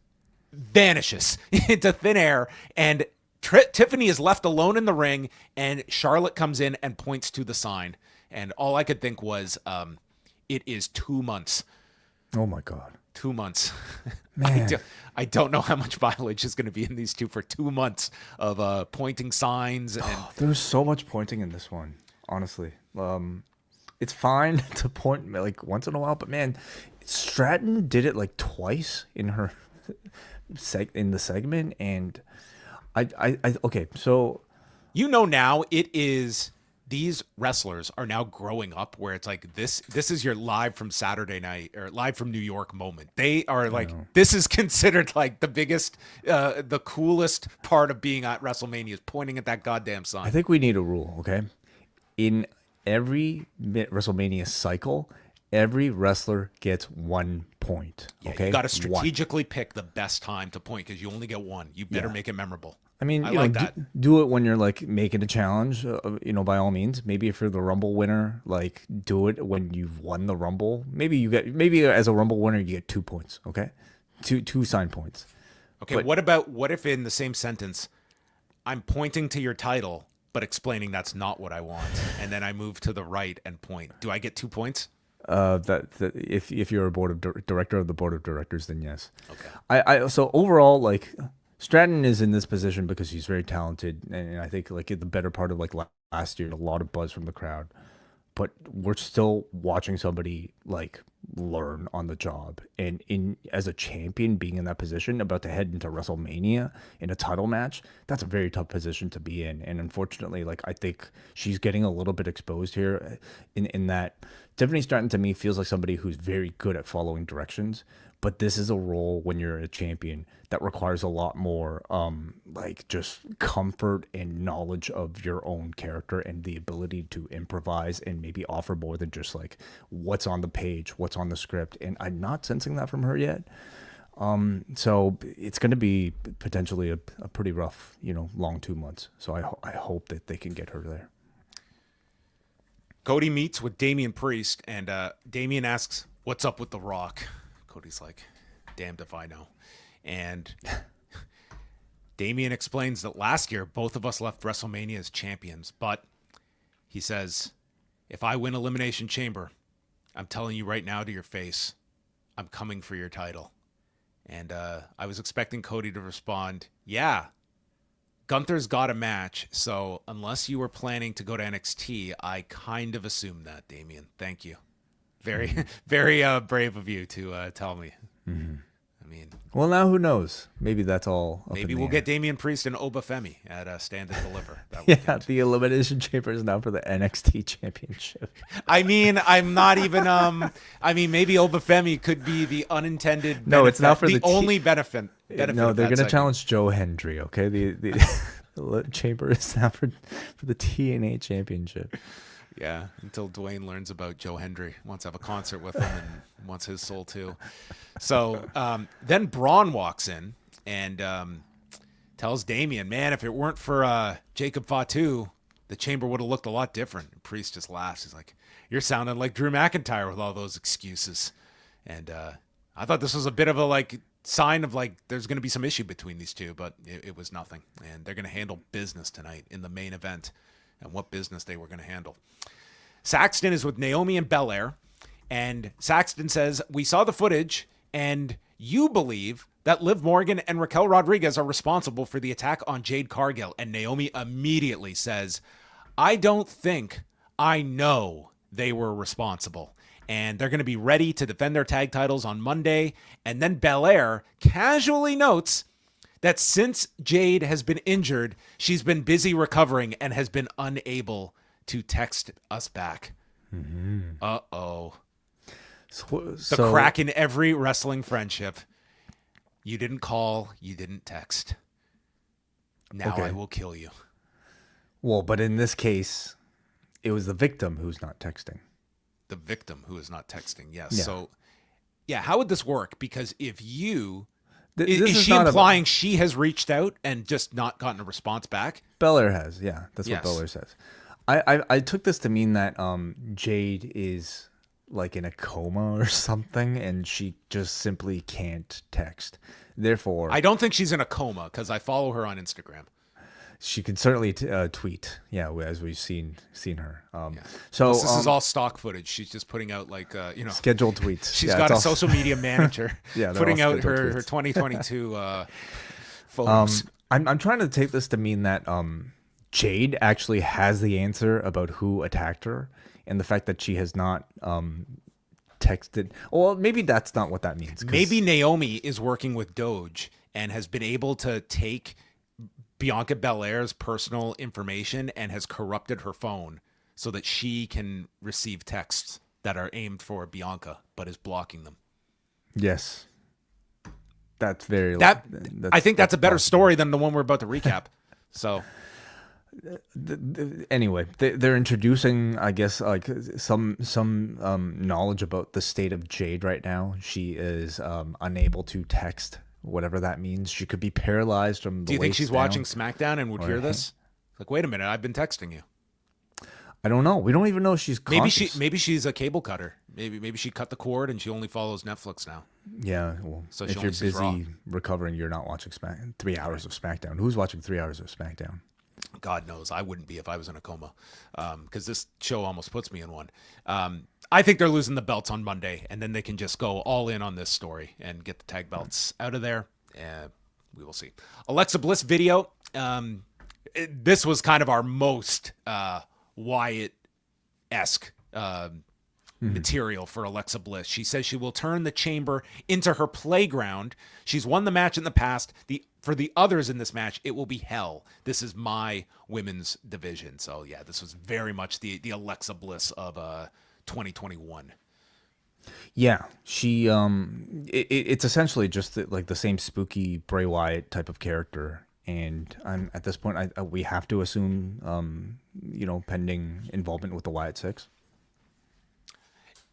vanishes into thin air, and Tiffany is left alone in the ring, and Charlotte comes in and points to the sign. And all I could think was, it is 2 months. Oh my God. 2 months. Man. I don't know how much mileage is going to be in these two for 2 months of pointing signs. And there's so much pointing in this one. Honestly, it's fine to point like once in a while, but man, Stratton did it like twice in her in the segment, and I okay, so now it is, these wrestlers are now growing up where it's like this is your live from Saturday night or live from New York moment. They are like, this is considered like the biggest, the coolest part of being at WrestleMania is pointing at that goddamn sign. I think we need a rule, okay? In every WrestleMania cycle, every wrestler gets 1 point. Okay, you got to strategically pick the best time to point because you only get one. You better make it memorable. I mean, that. Do it when you're like making a challenge. By all means. Maybe if you're the Rumble winner, like do it when you've won the Rumble. Maybe as a Rumble winner you get 2 points. Okay, two sign points. Okay, but what if in the same sentence, I'm pointing to your title, but explaining that's not what I want, and then I move to the right and point. Do I get 2 points? If you're a director of the board of directors, then yes. Okay. So overall, like Stratton is in this position because he's very talented, and I think like in the better part of like last year, a lot of buzz from the crowd. But we're still watching somebody like learn on the job, and as a champion being in that position, about to head into WrestleMania in a title match, that's a very tough position to be in. And unfortunately, like I think she's getting a little bit exposed here in that Tiffany Stratton to me feels like somebody who's very good at following directions, but this is a role when you're a champion that requires a lot more like just comfort and knowledge of your own character and the ability to improvise and maybe offer more than just like what's on the page, what's on the script. And I'm not sensing that from her yet. So it's going to be potentially a pretty rough, long 2 months. So I hope that they can get her there. Cody meets with Damian Priest, and Damian asks, "What's up with The Rock?" Cody's like, "Damned if I know." And Damian explains that last year, both of us left WrestleMania as champions, but he says, "If I win Elimination Chamber, I'm telling you right now to your face, I'm coming for your title." And I was expecting Cody to respond, "Yeah, Gunther's got a match, so unless you were planning to go to NXT, I kind of assumed that, Damian. Thank you." Very, very brave of you to tell me. I mean, well, now who knows? Maybe that's all. Maybe we'll get Damian Priest and Oba Femi at Stand and Deliver. That yeah, weekend. the Elimination Chamber is now for the NXT Championship. I mean, I'm not even. I mean, maybe Oba Femi could be the unintended. No, it's not for the only benefit. No, they're going to challenge Joe Hendry. Okay, the chamber is now for the TNA Championship. Yeah, until Dwayne learns about Joe Hendry, wants to have a concert with him and wants his soul too. So then Braun walks in and tells Damian, man, if it weren't for Jacob Fatu, the chamber would have looked a lot different. And Priest just laughs. He's like, you're sounding like Drew McIntyre with all those excuses. And I thought this was a bit of a sign of there's going to be some issue between these two, but it was nothing. And they're going to handle business tonight in the main event. And what business they were going to handle. Saxton is with Naomi and Belair, and Saxton says, we saw the footage, and you believe that Liv Morgan and Raquel Rodriguez are responsible for the attack on Jade Cargill. And Naomi immediately says, I don't think, I know they were responsible. And they're going to be ready to defend their tag titles on Monday. And then Belair casually notes that since Jade has been injured, she's been busy recovering and has been unable to text us back. Mm-hmm. Uh-oh. The crack in every wrestling friendship. You didn't call, you didn't text. Now I will kill you. Well, but in this case, it was the victim who's not texting. The victim who is not texting, yes. Yeah. So, how would this work? Because if you... Is she implying she has reached out and just not gotten a response back? Belair has, yeah. That's what Belair says. I took this to mean that Jade is in a coma or something, and she just simply can't text. Therefore, I don't think she's in a coma because I follow her on Instagram. She can certainly tweet, as we've seen her. So this is all stock footage. She's just putting out scheduled tweets. She's got a social media manager putting out her 2022 photos. I'm trying to take this to mean that Jade actually has the answer about who attacked her, and the fact that she has not texted. Well, maybe that's not what that means. Maybe Naomi is working with Doge and has been able to take Bianca Belair's personal information and has corrupted her phone so that she can receive texts that are aimed for Bianca, but is blocking them. Yes. That's very... I think that's a better story than the one we're about to recap. So... Anyway, they're introducing, I guess, some knowledge about the state of Jade right now. She is unable to text, whatever that means. She could be paralyzed from the Do you think she's down. watching SmackDown and would hear this? Wait a minute, I've been texting you. I don't know. We don't even know if she's conscious. Maybe she's a cable cutter. Maybe she cut the cord and she only follows Netflix now. Yeah, well, so if you're busy recovering, you're not watching 3 hours of SmackDown. Who's watching 3 hours of SmackDown? God knows. I wouldn't be if I was in a coma, because this show almost puts me in one. I think they're losing the belts on Monday, and then they can just go all in on this story and get the tag belts out of there. We will see. Alexa Bliss video. This was kind of our most Wyatt-esque material for Alexa Bliss. She says she will turn the chamber into her playground. She's won the match in the past. For the others in this match, it will be hell. This is my women's division. So this was very much the Alexa Bliss of 2021. Yeah, she it's essentially just the same spooky Bray Wyatt type of character. And at this point, we have to assume, pending involvement with the Wyatt Six.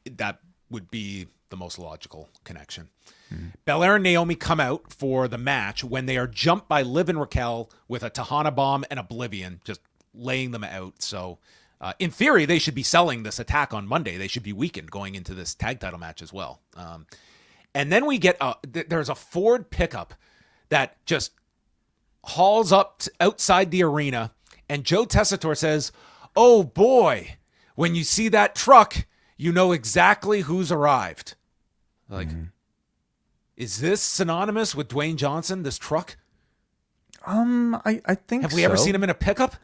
That would be the most logical connection. Mm-hmm. Belair and Naomi come out for the match when they are jumped by Liv and Raquel with a Tahana Bomb and Oblivion, just laying them out. So in theory, they should be selling this attack on Monday. They should be weakened going into this tag title match as well. And then we get there's a Ford pickup that just hauls up outside the arena, and Joe Tessitore says, "Oh boy, when you see that truck, you know exactly who's arrived." Is this synonymous with Dwayne Johnson, this truck? I think Have we ever seen him in a pickup?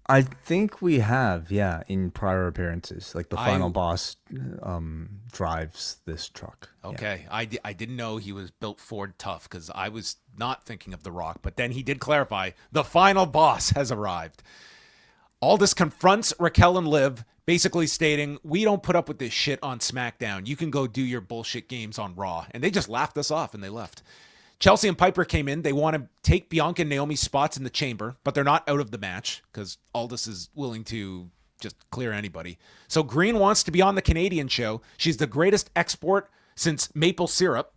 I think we have, yeah, in prior appearances. Like the final boss drives this truck. Okay, yeah. I didn't know he was built Ford tough because I was not thinking of The Rock, but then he did clarify the final boss has arrived. Aldis confronts Raquel and Liv, basically stating, we don't put up with this shit on SmackDown. You can go do your bullshit games on Raw. And they just laughed us off and they left. Chelsea and Piper came in. They want to take Bianca and Naomi's spots in the chamber, but they're not out of the match because Aldis is willing to just clear anybody. So Green wants to be on the Canadian show. She's the greatest export since maple syrup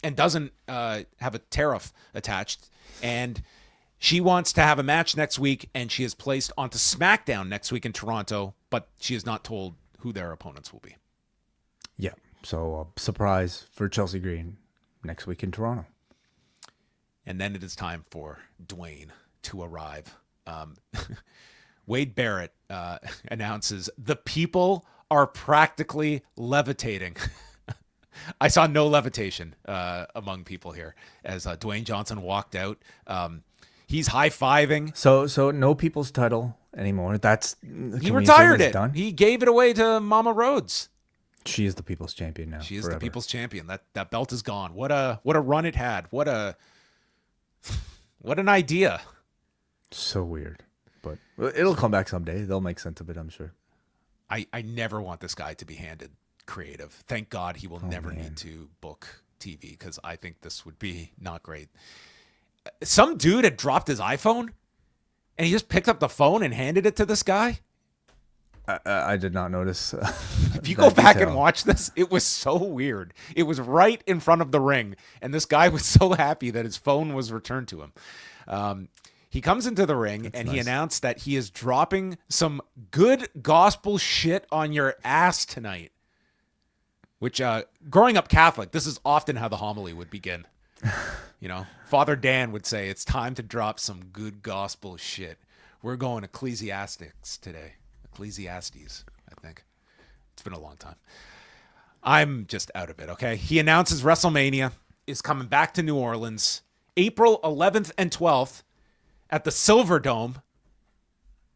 and doesn't have a tariff attached. And she wants to have a match next week, and she is placed onto SmackDown next week in Toronto, but she is not told who their opponents will be. Yeah, so surprise for Chelsea Green next week in Toronto. And then it is time for Dwayne to arrive. Wade Barrett announces, the people are practically levitating. I saw no levitation among people here as Dwayne Johnson walked out. He's high-fiving. So no people's title anymore. He retired it. Done? He gave it away to Mama Rhodes. She is the people's champion now. She is forever. The people's champion. That belt is gone. What a run it had. What an idea. So weird. But it'll come back someday. They'll make sense of it, I'm sure. I never want this guy to be handed creative. Thank God he will never need to book TV because I think this would be not great. Some dude had dropped his iPhone and he just picked up the phone and handed it to this guy. I did not notice. If you go back and watch this, it was so weird. It was right in front of the ring, and this guy was so happy that his phone was returned to him. He comes into the ring, and he announced that he is dropping some good gospel shit on your ass tonight. Which, growing up Catholic, this is often how the homily would begin. You know, Father Dan would say, it's time to drop some good gospel shit. We're going Ecclesiastics today. Ecclesiastes, I think. It's been a long time. I'm just out of it, okay? He announces WrestleMania is coming back to New Orleans April 11th and 12th at the Silver Dome,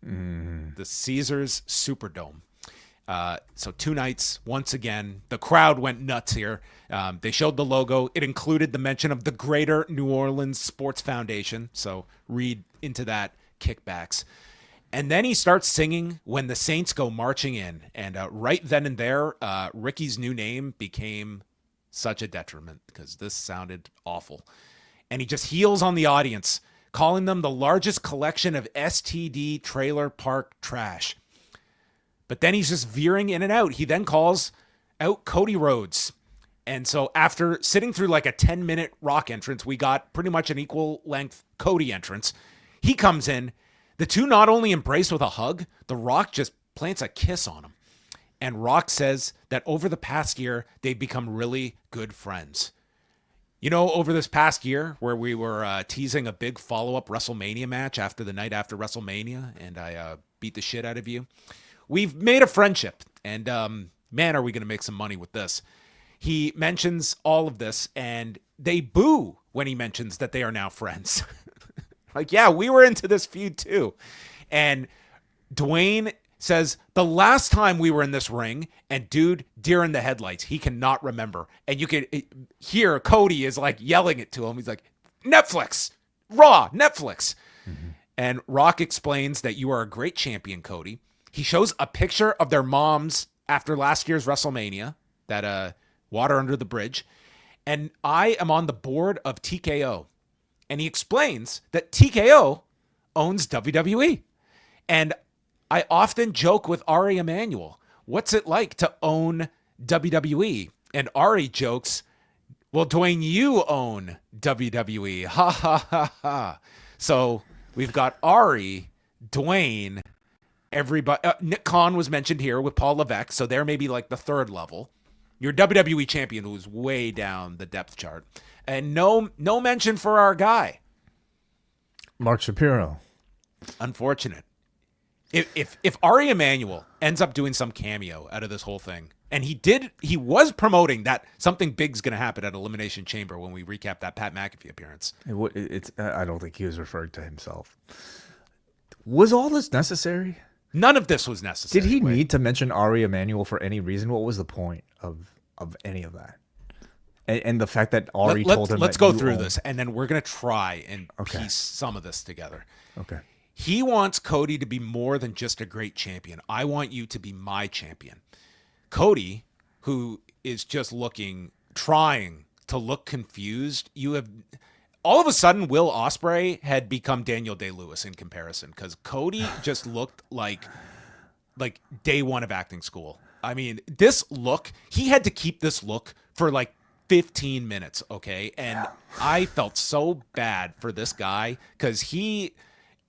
the Caesars Superdome. So 2 nights, once again. The crowd went nuts here. They showed the logo. It included the mention of the Greater New Orleans Sports Foundation. So read into that, kickbacks. And then he starts singing When the Saints Go Marching In. And right then and there, Ricky's new name became such a detriment because this sounded awful. And he just heals on the audience, calling them the largest collection of STD trailer park trash. But then he's just veering in and out. He then calls out Cody Rhodes. And so after sitting through like a 10-minute Rock entrance, we got pretty much an equal length Cody entrance. He comes in. The two not only embrace with a hug, The Rock just plants a kiss on him. And Rock says that over the past year, they've become really good friends. You know, over this past year where we were teasing a big follow-up WrestleMania match after the night after WrestleMania, and I beat the shit out of you, we've made a friendship. And man, are we going to make some money with this. He mentions all of this, and they boo when he mentions that they are now friends. Like, yeah, we were into this feud too. And Dwayne says, the last time we were in this ring, and dude, deer in the headlights, he cannot remember. And you can hear Cody is like yelling it to him. He's like, Netflix, Raw, Netflix. Mm-hmm. And Rock explains that you are a great champion, Cody. He shows a picture of their moms after last year's WrestleMania, that water under the bridge. And I am on the board of TKO. And he explains that TKO owns WWE. And I often joke with Ari Emanuel, what's it like to own WWE? And Ari jokes, well, Dwayne, you own WWE. Ha, ha, ha, ha. So we've got Ari, Dwayne, everybody. Nick Khan was mentioned here with Paul Levesque. So they're maybe like the third level. Your WWE champion who's way down the depth chart. And no mention for our guy, Mark Shapiro. Unfortunate. If Ari Emanuel ends up doing some cameo out of this whole thing, and he was promoting that something big's going to happen at Elimination Chamber when we recap that Pat McAfee appearance. I don't think he was referring to himself. Was all this necessary? None of this was necessary. Did he need to mention Ari Emanuel for any reason? What was the point of any of that? And the fact that Ari told him, let's go through this, and then we're going to try and piece some of this together. Okay. He wants Cody to be more than just a great champion. I want you to be my champion. Cody, who is just trying to look confused, all of a sudden, Will Ospreay had become Daniel Day-Lewis in comparison, because Cody just looked like day one of acting school. I mean, this look, he had to keep this look for like 15 minutes, okay? And I felt so bad for this guy, because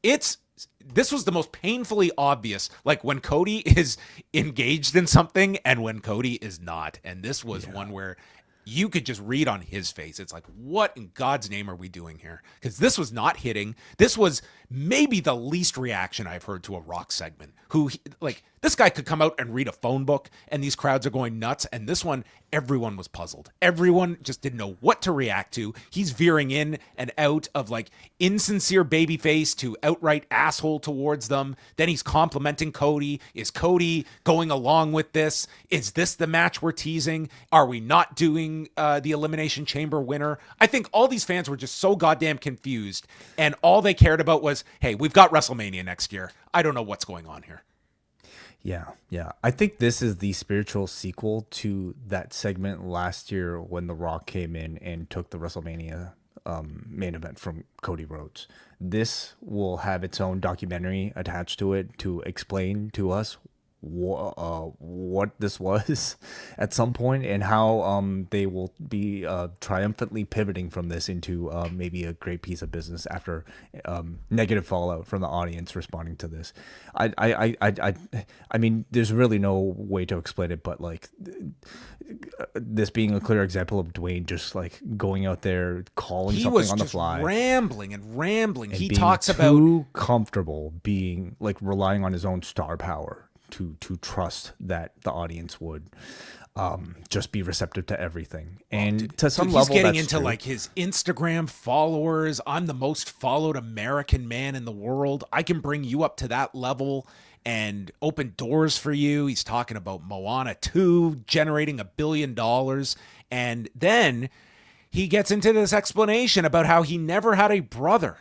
this was the most painfully obvious, like when Cody is engaged in something and when Cody is not. And this was one where you could just read on his face. It's like, what in God's name are we doing here? Because this was not hitting. This was maybe the least reaction I've heard to a Rock segment. This guy could come out and read a phone book and these crowds are going nuts. And this one, everyone was puzzled. Everyone just didn't know what to react to. He's veering in and out of like insincere babyface to outright asshole towards them. Then he's complimenting Cody. Is Cody going along with this? Is this the match we're teasing? Are we not doing the Elimination Chamber winner? I think all these fans were just so goddamn confused. And all they cared about was, hey, we've got WrestleMania next year. I don't know what's going on here. Yeah. I think this is the spiritual sequel to that segment last year when The Rock came in and took the WrestleMania main event from Cody Rhodes. This will have its own documentary attached to it to explain to us what this was at some point, and how they will be triumphantly pivoting from this into maybe a great piece of business after negative fallout from the audience responding to this. I mean, there's really no way to explain it, but like this being a clear example of Dwayne just like going out there calling something on the fly, rambling and he being talks too comfortable being like relying on his own star power to trust that the audience would just be receptive to everything. And to some level, he's getting that's into true. like his Instagram followers. I'm the most followed American man in the world. I can bring you up to that level and open doors for you. He's talking about Moana 2 generating $1 billion. And then he gets into this explanation about how he never had a brother.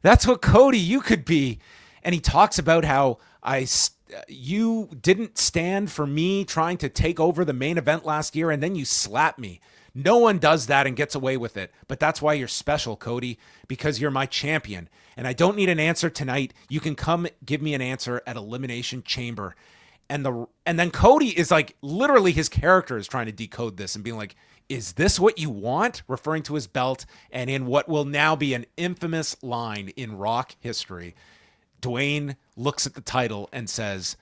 That's what Cody, you could be. And he talks about how you didn't stand for me trying to take over the main event last year, and then you slapped me. No one does that and gets away with it. But that's why you're special, Cody, because you're my champion. And I don't need an answer tonight. You can come give me an answer at Elimination Chamber. And then Cody is like, literally his character is trying to decode this and being like, is this what you want? Referring to his belt. And in what will now be an infamous line in Rock history, Dwayne looks at the title and says,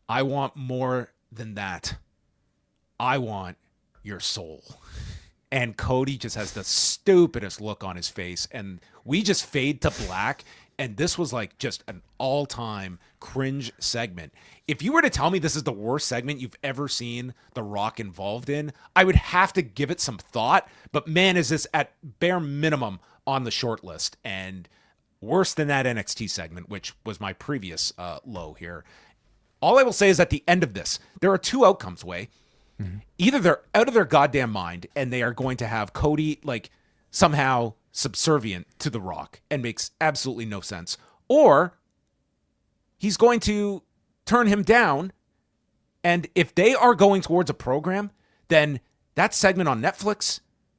I want more than that. I want your soul. And Cody just has the stupidest look on his face. And we just fade to black. And this was like just an all-time cringe segment. If you were to tell me this is the worst segment you've ever seen The Rock involved in, I would have to give it some thought. But man, is this at bare minimum on the short list. And worse than that NXT segment, which was my previous low here. All I will say is at the end of this, there are two outcomes, Way. Mm-hmm. Either they're out of their goddamn mind and they are going to have Cody like somehow subservient to The Rock and makes absolutely no sense, or he's going to turn him down. And if they are going towards a program, then that segment on Netflix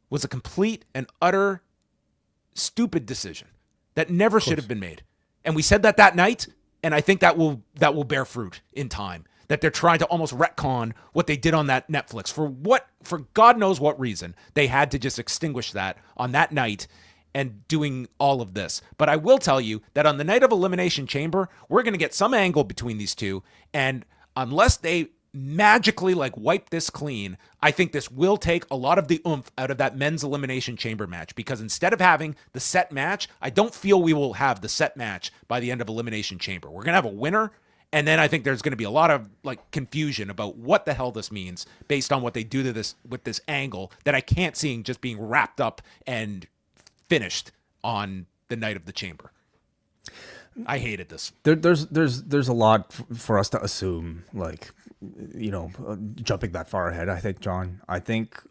was a complete and utter stupid decision that never should have been made. And we said that night, and I think that will bear fruit in time. That they're trying to almost retcon what they did on that Netflix. For God knows what reason, they had to just extinguish that on that night and doing all of this. But I will tell you that on the night of Elimination Chamber, we're going to get some angle between these two. And unless they magically like wipe this clean, I think this will take a lot of the oomph out of that men's Elimination Chamber match, because instead of having the set match, I don't feel we will have the set match by the end of Elimination Chamber. We're going to have a winner, and then I think there's going to be a lot of like confusion about what the hell this means based on what they do to this with this angle that I can't see just being wrapped up and finished on the night of the Chamber. I hated this. There's a lot for us to assume, like, jumping that far ahead. I think, John. I think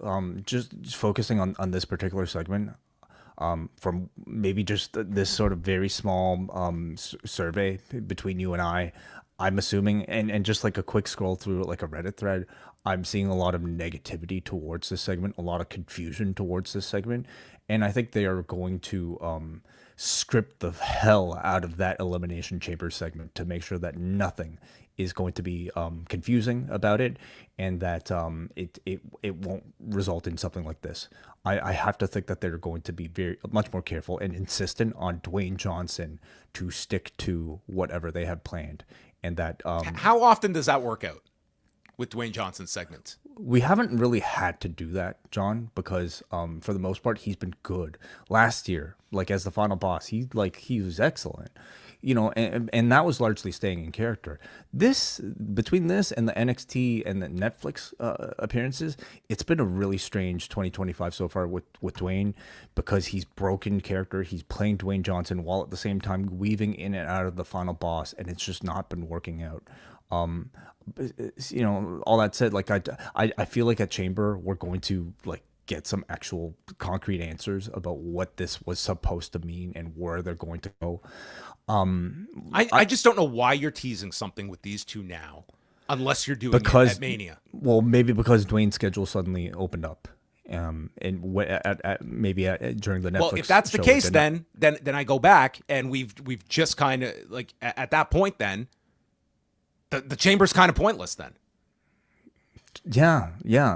just focusing on this particular segment, from maybe just this sort of very small survey between you and I'm assuming, and just like a quick scroll through like a Reddit thread, I'm seeing a lot of negativity towards this segment, a lot of confusion towards this segment, and I think they are going to script the hell out of that Elimination Chamber segment to make sure that nothing is going to be confusing about it, and that it won't result in something like this. I have to think that they're going to be much more careful and insistent on Dwayne Johnson to stick to whatever they have planned, and that how often does that work out with Dwayne Johnson's segments? We haven't really had to do that, John, because for the most part he's been good. Last year, like as the final boss, he was excellent. And that was largely staying in character. Between this and the NXT and the Netflix appearances, it's been a really strange 2025 so far with Dwayne, because he's broken character. He's playing Dwayne Johnson while at the same time weaving in and out of the final boss, and it's just not been working out. All that said, like I feel like at Chamber we're going to like get some actual concrete answers about what this was supposed to mean and where they're going to go. I just don't know why you're teasing something with these two now, unless you're doing it at Mania. Well, maybe because Dwayne's schedule suddenly opened up, and maybe during the Netflix. Well, if that's the case, then I go back, and we've just kind of like at that point, then the Chamber's kind of pointless then. Yeah.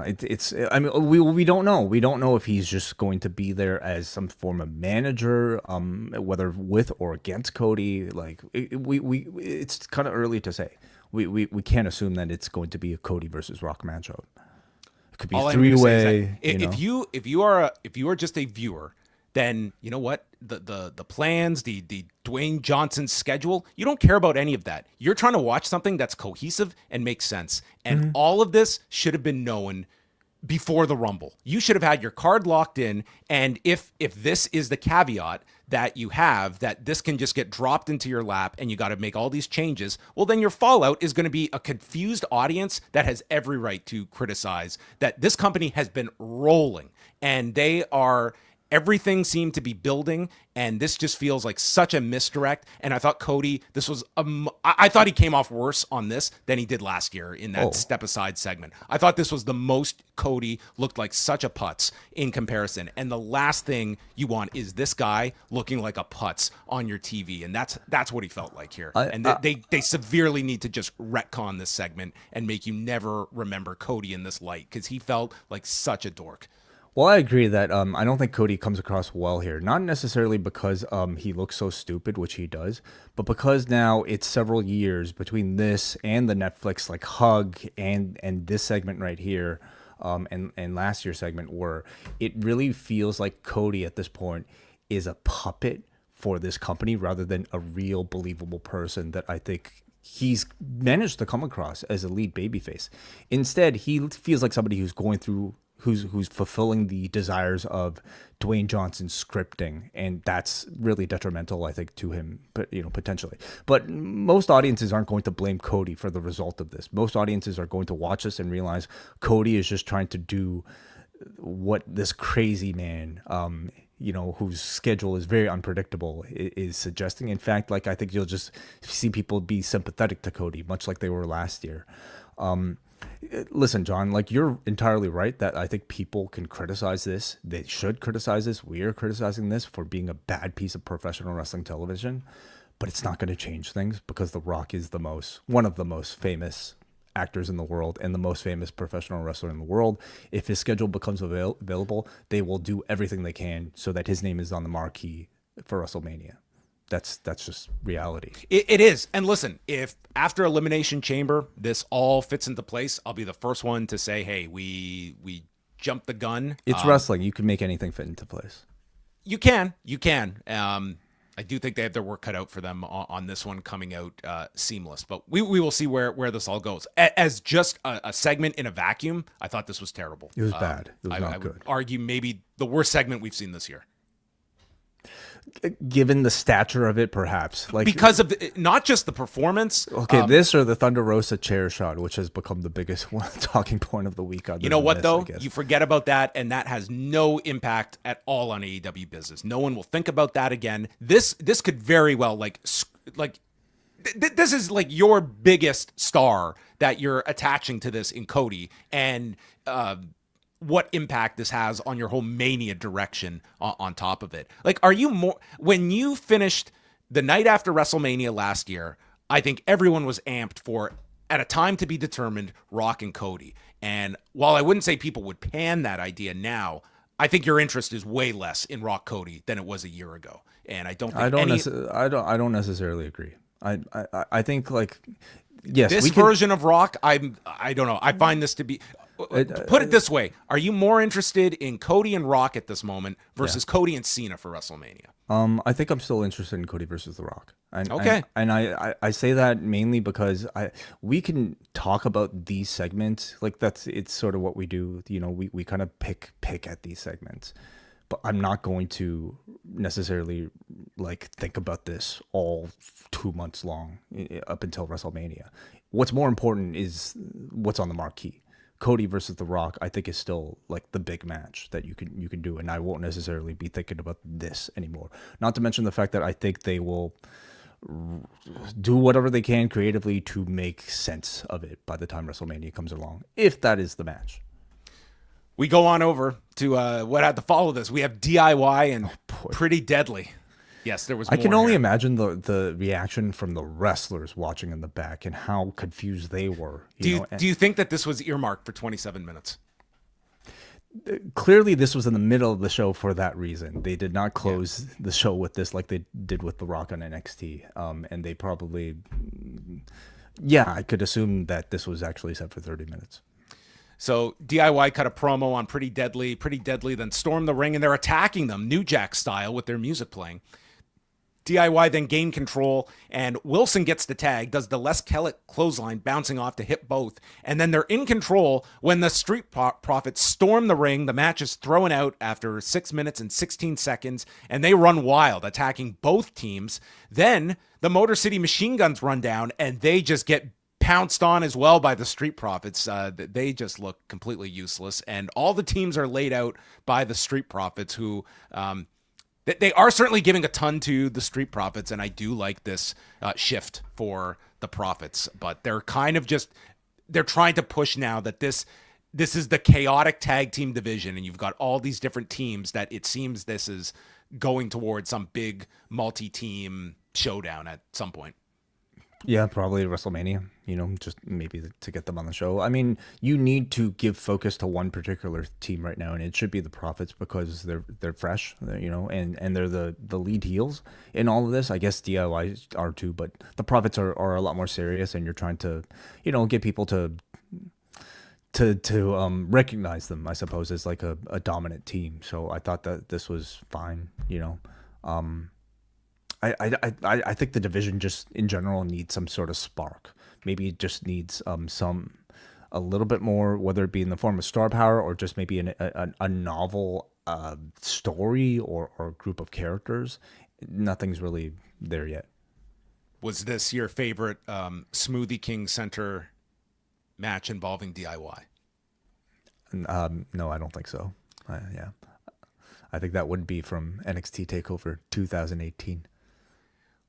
It's. I mean, we don't know. We don't know if he's just going to be there as some form of manager, whether with or against Cody. Like it's kind of early to say. We can't assume that it's going to be a Cody versus Rock matchup. It could be a three-way. If you are just a viewer, then you know what, the plans, the Dwayne Johnson schedule, you don't care about any of that. You're trying to watch something that's cohesive and makes sense. And all of this should have been known before the Rumble. You should have had your card locked in. And if this is the caveat that you have, that this can just get dropped into your lap and you got to make all these changes, well, then your fallout is going to be a confused audience that has every right to criticize that this company has been rolling, and everything seemed to be building, and this just feels like such a misdirect. And I thought Cody, I thought he came off worse on this than he did last year in that step aside segment. I thought this was the most Cody looked like such a putz in comparison. And the last thing you want is this guy looking like a putz on your TV. And that's what he felt like here. They severely need to just retcon this segment and make you never remember Cody in this light, because he felt like such a dork. Well, I agree that I don't think Cody comes across well here. Not necessarily because he looks so stupid, which he does, but because now it's several years between this and the Netflix like hug and this segment right here, and last year's segment, where it really feels like Cody at this point is a puppet for this company rather than a real believable person that I think he's managed to come across as a lead babyface. Instead, he feels like somebody who's going through. Who's fulfilling the desires of Dwayne Johnson's scripting, and that's really detrimental, I think, to him, but potentially. But most audiences aren't going to blame Cody for the result of this. Most audiences are going to watch this and realize Cody is just trying to do what this crazy man, whose schedule is very unpredictable, is suggesting. In fact, like, I think you'll just see people be sympathetic to Cody, much like they were last year. Listen, John, like, you're entirely right that I think people can criticize this. They should criticize this. We are criticizing this for being a bad piece of professional wrestling television, but it's not going to change things, because The Rock is one of the most famous actors in the world and the most famous professional wrestler in the world. If his schedule becomes available, they will do everything they can so that his name is on the marquee for WrestleMania. That's just reality. It is. And listen, if after Elimination Chamber this all fits into place, I'll be the first one to say, hey, we jumped the gun. It's wrestling. You can make anything fit into place. You can. I do think they have their work cut out for them on this one coming out seamless. But we will see where this all goes. As just a segment in a vacuum, I thought this was terrible. It was bad. It was not I good. would argue maybe the worst segment we've seen this year. Given the stature of it, perhaps. Like, because of not just the performance. Okay, this or the Thunder Rosa chair shot, which has become the biggest talking point of the week. You know what, though? You forget about that, and that has no impact at all on AEW business. No one will think about that again. This could very well, this is like your biggest star that you're attaching to this in Cody, and what impact this has on your whole Mania direction on top of it. Like, are you more, when you finished the night after WrestleMania last year, I think everyone was amped for, at a time to be determined, Rock and Cody. And while I wouldn't say people would pan that idea now, I think your interest is way less in Rock Cody than it was a year ago. And I don't think I don't necessarily agree. I think, like, yes, this version of Rock, I don't know. I find this to be, put it this way: are you more interested in Cody and Rock at this moment versus Cody and Cena for WrestleMania? I think I'm still interested in Cody versus The Rock. Okay. And I say that mainly because we can talk about these segments, like it's sort of what we do. You know, we kind of pick at these segments, but I'm not going to necessarily like think about this all 2 months long up until WrestleMania. What's more important is what's on the marquee. Cody versus The Rock, I think, is still like the big match that you can do, and I won't necessarily be thinking about this anymore. Not to mention the fact that I think they will do whatever they can creatively to make sense of it by the time WrestleMania comes along, if that is the match. We go on over to what had to follow this. We have DIY and Pretty Deadly. Yes, there was more. I can only imagine the reaction from the wrestlers watching in the back and how confused they were. Do you think that this was earmarked for 27 minutes? Clearly, this was in the middle of the show for that reason. They did not close the show with this like they did with The Rock on NXT. And they probably, I could assume that this was actually set for 30 minutes. So DIY cut a promo on Pretty Deadly. Pretty Deadly then stormed the ring, and they're attacking them, New Jack style, with their music playing. DIY then gained control, and Wilson gets the tag, does the Les Kellett clothesline, bouncing off to hit both, and then they're in control when the Street Profits storm the ring. The match is thrown out after 6 minutes and 16 seconds, and they run wild, attacking both teams. Then the Motor City Machine Guns run down, and they just get pounced on as well by the Street Profits. They just look completely useless, and all the teams are laid out by the Street Profits, who... they are certainly giving a ton to the Street Profits, and I do like this shift for the Profits. But they're kind of they're trying to push now that this is the chaotic tag team division, and you've got all these different teams that it seems this is going towards some big multi-team showdown at some point. Yeah, probably WrestleMania, just maybe to get them on the show. I mean, you need to give focus to one particular team right now, and it should be the Profits because they're fresh, and they're the lead heels in all of this. I guess DIY are too, but the Profits are a lot more serious, and you're trying to, get people to recognize them, I suppose, as like a dominant team. So I thought that this was fine, I think the division just in general needs some sort of spark. Maybe it just needs a little bit more, whether it be in the form of star power or just maybe a novel story or group of characters. Nothing's really there yet. Was this your favorite Smoothie King Center match involving DIY? No, I don't think so. I think that would be from NXT TakeOver 2018.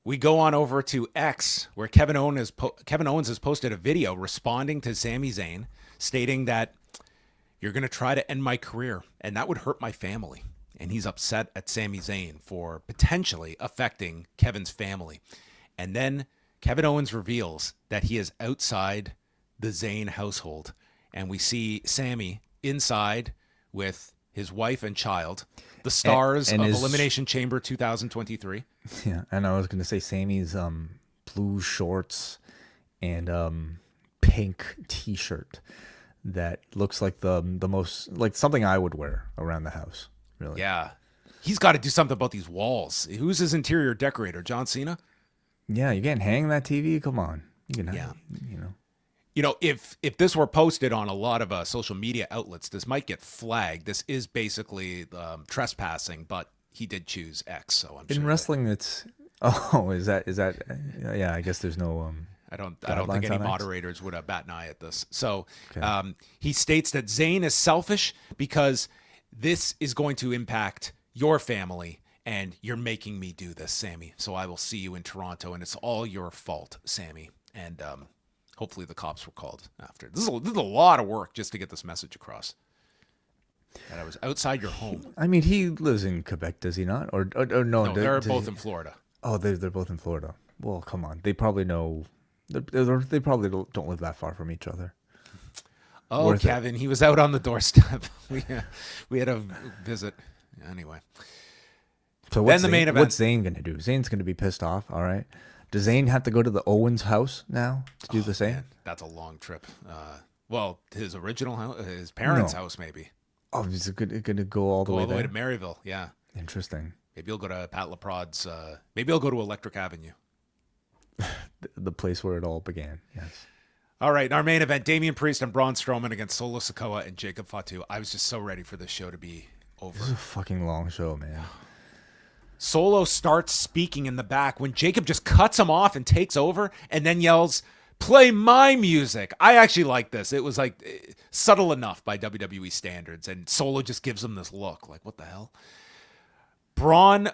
We go on over to X, where Kevin Owens has posted a video responding to Sami Zayn, stating that you're going to try to end my career, and that would hurt my family. And he's upset at Sami Zayn for potentially affecting Kevin's family. And then Kevin Owens reveals that he is outside the Zayn household. And we see Sami inside with his wife and child, the stars of Elimination Chamber 2023. Yeah, and I was going to say Sami's blue shorts and pink T-shirt that looks like the most, like something I would wear around the house, really. Yeah. He's got to do something about these walls. Who's his interior decorator, John Cena? Yeah, you can't hang that TV? Come on. You can, if this were posted on a lot of social media outlets, this might get flagged. This is basically trespassing, but he did choose X. So I'm in sure wrestling. It's is that yeah? I guess there's no I don't think any moderators would bat an eye at this. So Okay. he states that Zayn is selfish because this is going to impact your family, and you're making me do this, Sammy. So I will see you in Toronto, and it's all your fault, Sammy. And hopefully the cops were called after. This is a lot of work just to get this message across. And I was outside your home. I mean, he lives in Quebec, does he not? Or no? No, they're both in Florida. Oh, they're both in Florida. Well, come on. They probably know. They probably don't live that far from each other. Oh, Worth Kevin, he was out on the doorstep. we had a visit. Anyway. So Then the main event. What's Zayn going to do? Zayn's going to be pissed off. All right. Does Zayn have to go to the Owens house now to do the same? Man, that's a long trip. Well, his original house, his parents' house, maybe. Oh, he's going to go all the way there? To Maryville, yeah. Interesting. Maybe he'll go to Pat LaProd's. Maybe he'll go to Electric Avenue. The place where it all began, yes. All right, in our main event, Damian Priest and Braun Strowman against Solo Sikoa and Jacob Fatu. I was just so ready for this show to be over. This is a fucking long show, man. Solo starts speaking in the back when Jacob just cuts him off and takes over and then yells, "Play my music." I actually like this. It was like subtle enough by WWE standards, and Solo just gives him this look like, what the hell? Braun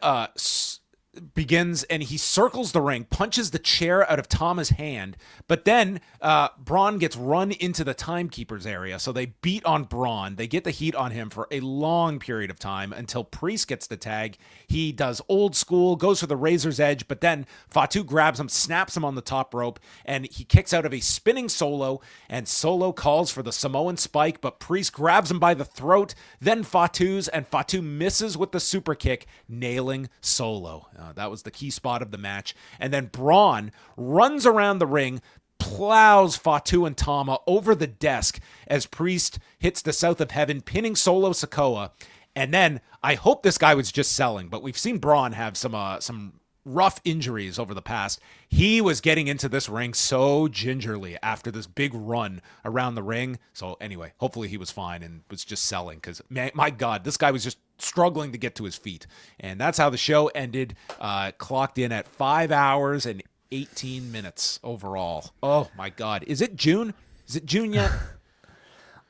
begins and he circles the ring, punches the chair out of Tama's hand, but then Braun gets run into the timekeeper's area. So they beat on Braun. They get the heat on him for a long period of time until Priest gets the tag. He does old school, goes for the razor's edge, but then Fatu grabs him, snaps him on the top rope, and he kicks out of a spinning Solo, and Solo calls for the Samoan spike, but Priest grabs him by the throat, then Fatu's, and Fatu misses with the super kick, nailing Solo. That was the key spot of the match. And then Braun runs around the ring, plows Fatu and Tama over the desk as Priest hits the South of Heaven, pinning Solo Sikoa. And then I hope this guy was just selling, but we've seen Braun have some rough injuries over the past. He was getting into this ring so gingerly after this big run around the ring. So anyway, hopefully he was fine and was just selling, because my God, this guy was just struggling to get to his feet. And that's how the show ended, clocked in at 5 hours and 18 minutes overall. Oh my God. Is it June? Is it June yet?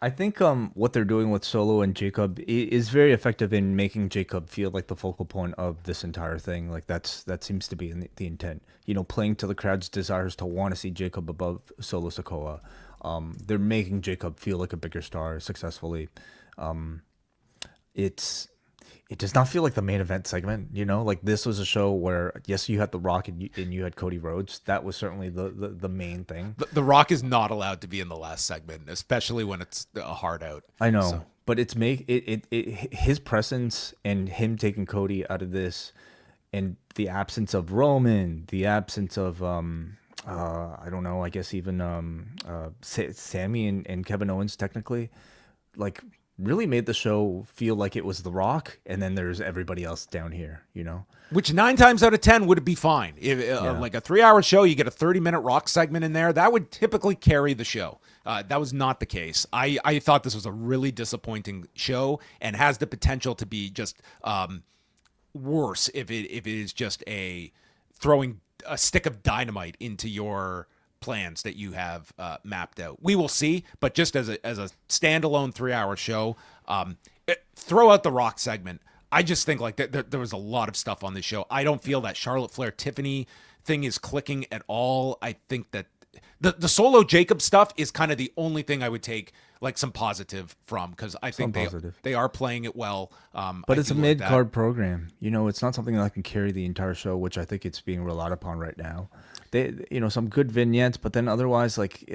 I think what they're doing with Solo and Jacob is very effective in making Jacob feel like the focal point of this entire thing. Like that seems to be the intent. You know, playing to the crowd's desires to want to see Jacob above Solo Sikoa. They're making Jacob feel like a bigger star successfully. It does not feel like the main event segment, you know? Like, this was a show where, yes, you had The Rock and you had Cody Rhodes. That was certainly the main thing. The Rock is not allowed to be in the last segment, especially when it's a hard out. I know, so. But his presence and him taking Cody out of this, and the absence of Roman, the absence of I don't know, I guess even Sammy and Kevin Owens technically, like, really made the show feel like it was The Rock, and then there's everybody else down here, you know? Which 9 times out of 10 would be fine. If like a 3-hour show, you get a 30-minute Rock segment in there, that would typically carry the show. That was not the case. I thought this was a really disappointing show and has the potential to be just worse if it is just throwing a stick of dynamite into your plans that you have mapped out. We will see, but just as a standalone 3-hour show, throw out the Rock segment. I just think like there was a lot of stuff on this show. I don't feel that Charlotte Flair Tiffany thing is clicking at all. I think that the Solo Jacob stuff is kind of the only thing I would take like some positive from, because I think they are playing it well. But it's a mid-card program. You know, it's not something that can carry the entire show, which I think it's being relied upon right now. They, you know, some good vignettes, but then otherwise, like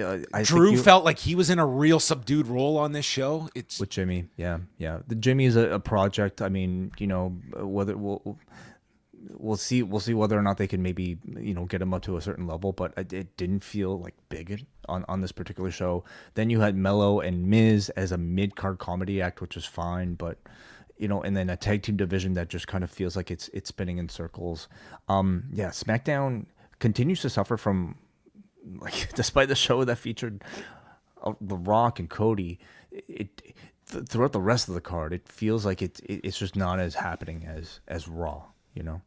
Drew felt like he was in a real subdued role on this show. It's with Jimmy, yeah. The Jimmy is a project. I mean, you know, whether we'll see whether or not they can maybe, you know, get him up to a certain level, but it didn't feel like big on this particular show. Then you had Mello and Miz as a mid-card comedy act, which was fine, but you know, and then a tag team division that just kind of feels like it's spinning in circles. SmackDown continues to suffer from, like, despite the show that featured The Rock and Cody, throughout the rest of the card, it feels like it's just not as happening as Raw, you know?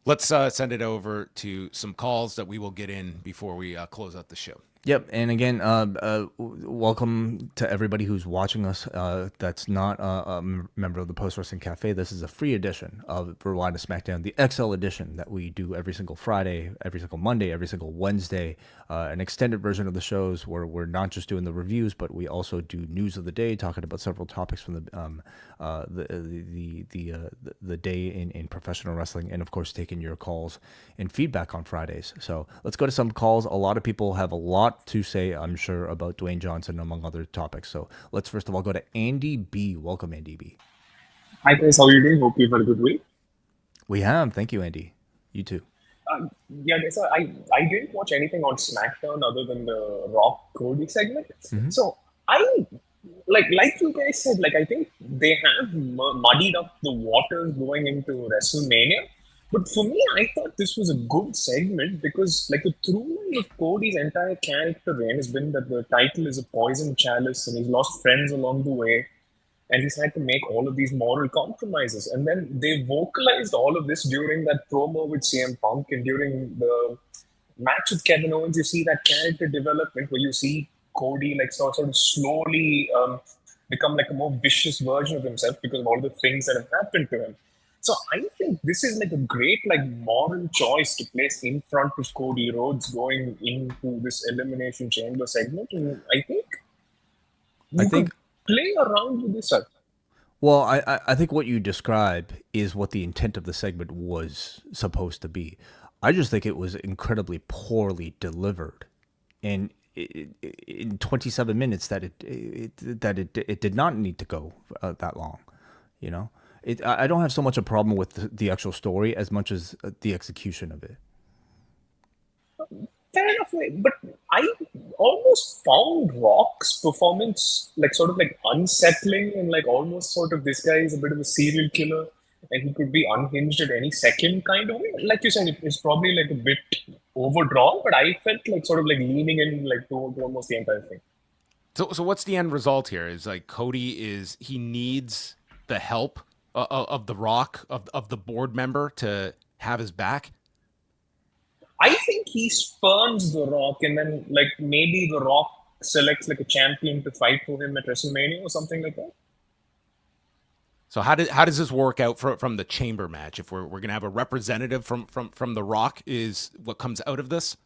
Let's send it over to some calls that we will get in before we close out the show. Yep, and again, welcome to everybody who's watching us. That's not a member of the Post Wrestling Cafe. This is a free edition of Rewind-A-SmackDown, the XL edition that we do every single Friday, every single Monday, every single Wednesday. An extended version of the shows where we're not just doing the reviews, but we also do news of the day, talking about several topics from the day in professional wrestling, and of course taking your calls and feedback on Fridays. So let's go to some calls. A lot of people have a lot to say, I'm sure, about Dwayne Johnson, among other topics. So let's first of all go to Andy B. Welcome, Andy B. Hi guys, how are you doing? Hope you've had a good week. We have. Thank you, Andy. You too. Yeah, guys, I didn't watch anything on SmackDown other than the Rock Cody segment. Mm-hmm. So I like you guys said, I think they have muddied up the waters going into WrestleMania. But for me, I thought this was a good segment because, the through line of Cody's entire character reign has been that the title is a poison chalice and he's lost friends along the way. And he's had to make all of these moral compromises. And then they vocalized all of this during that promo with CM Punk and during the match with Kevin Owens. You see that character development where you see Cody sort of slowly become a more vicious version of himself because of all the things that have happened to him. So I think this is a great moral choice to place in front of Cody Rhodes going into this Elimination Chamber segment. And I think could play around with this. Well, I think what you describe is what the intent of the segment was supposed to be. I just think it was incredibly poorly delivered, and in 27 minutes that it did not need to go that long, you know. I don't have so much a problem with the actual story as much as the execution of it. Fair enough, but I almost found Rock's performance unsettling and almost sort of this guy is a bit of a serial killer and he could be unhinged at any second kind of way. Like you said, it's probably a bit overdrawn, but I felt leaning in to almost the entire thing. So what's the end result here? Is Cody he needs the help of the Rock, of the board member to have his back? I think he spurns the Rock and then maybe the Rock selects a champion to fight for him at WrestleMania or something like that. So how does this work out from the chamber match? If we're gonna have a representative from the Rock, is what comes out of this?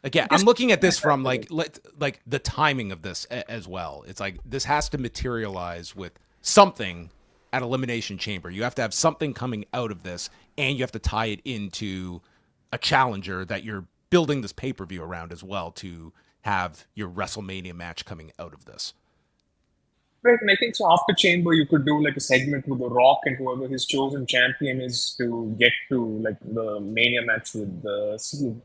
Again, I'm looking at this from the timing of this as well. It's this has to materialize with something at Elimination Chamber. You have to have something coming out of this, and you have to tie it into a challenger that you're building this pay-per-view around as well to have your WrestleMania match coming out of this. Right, and I think so after Chamber, you could do a segment with The Rock and whoever his chosen champion is to get to the Mania match with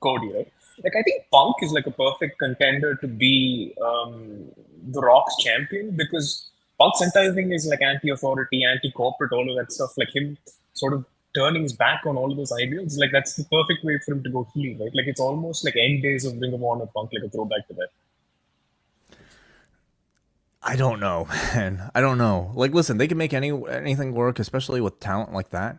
Cody, right? I think Punk is a perfect contender to be The Rock's champion because Punk's entire thing is anti-authority, anti-corporate, all of that stuff. Him sort of turning his back on all of those ideals. That's the perfect way for him to go heel, right? It's almost end days of Ring of Honor Punk, a throwback to that. I don't know, man. I don't know. Listen, they can make anything work, especially with talent like that.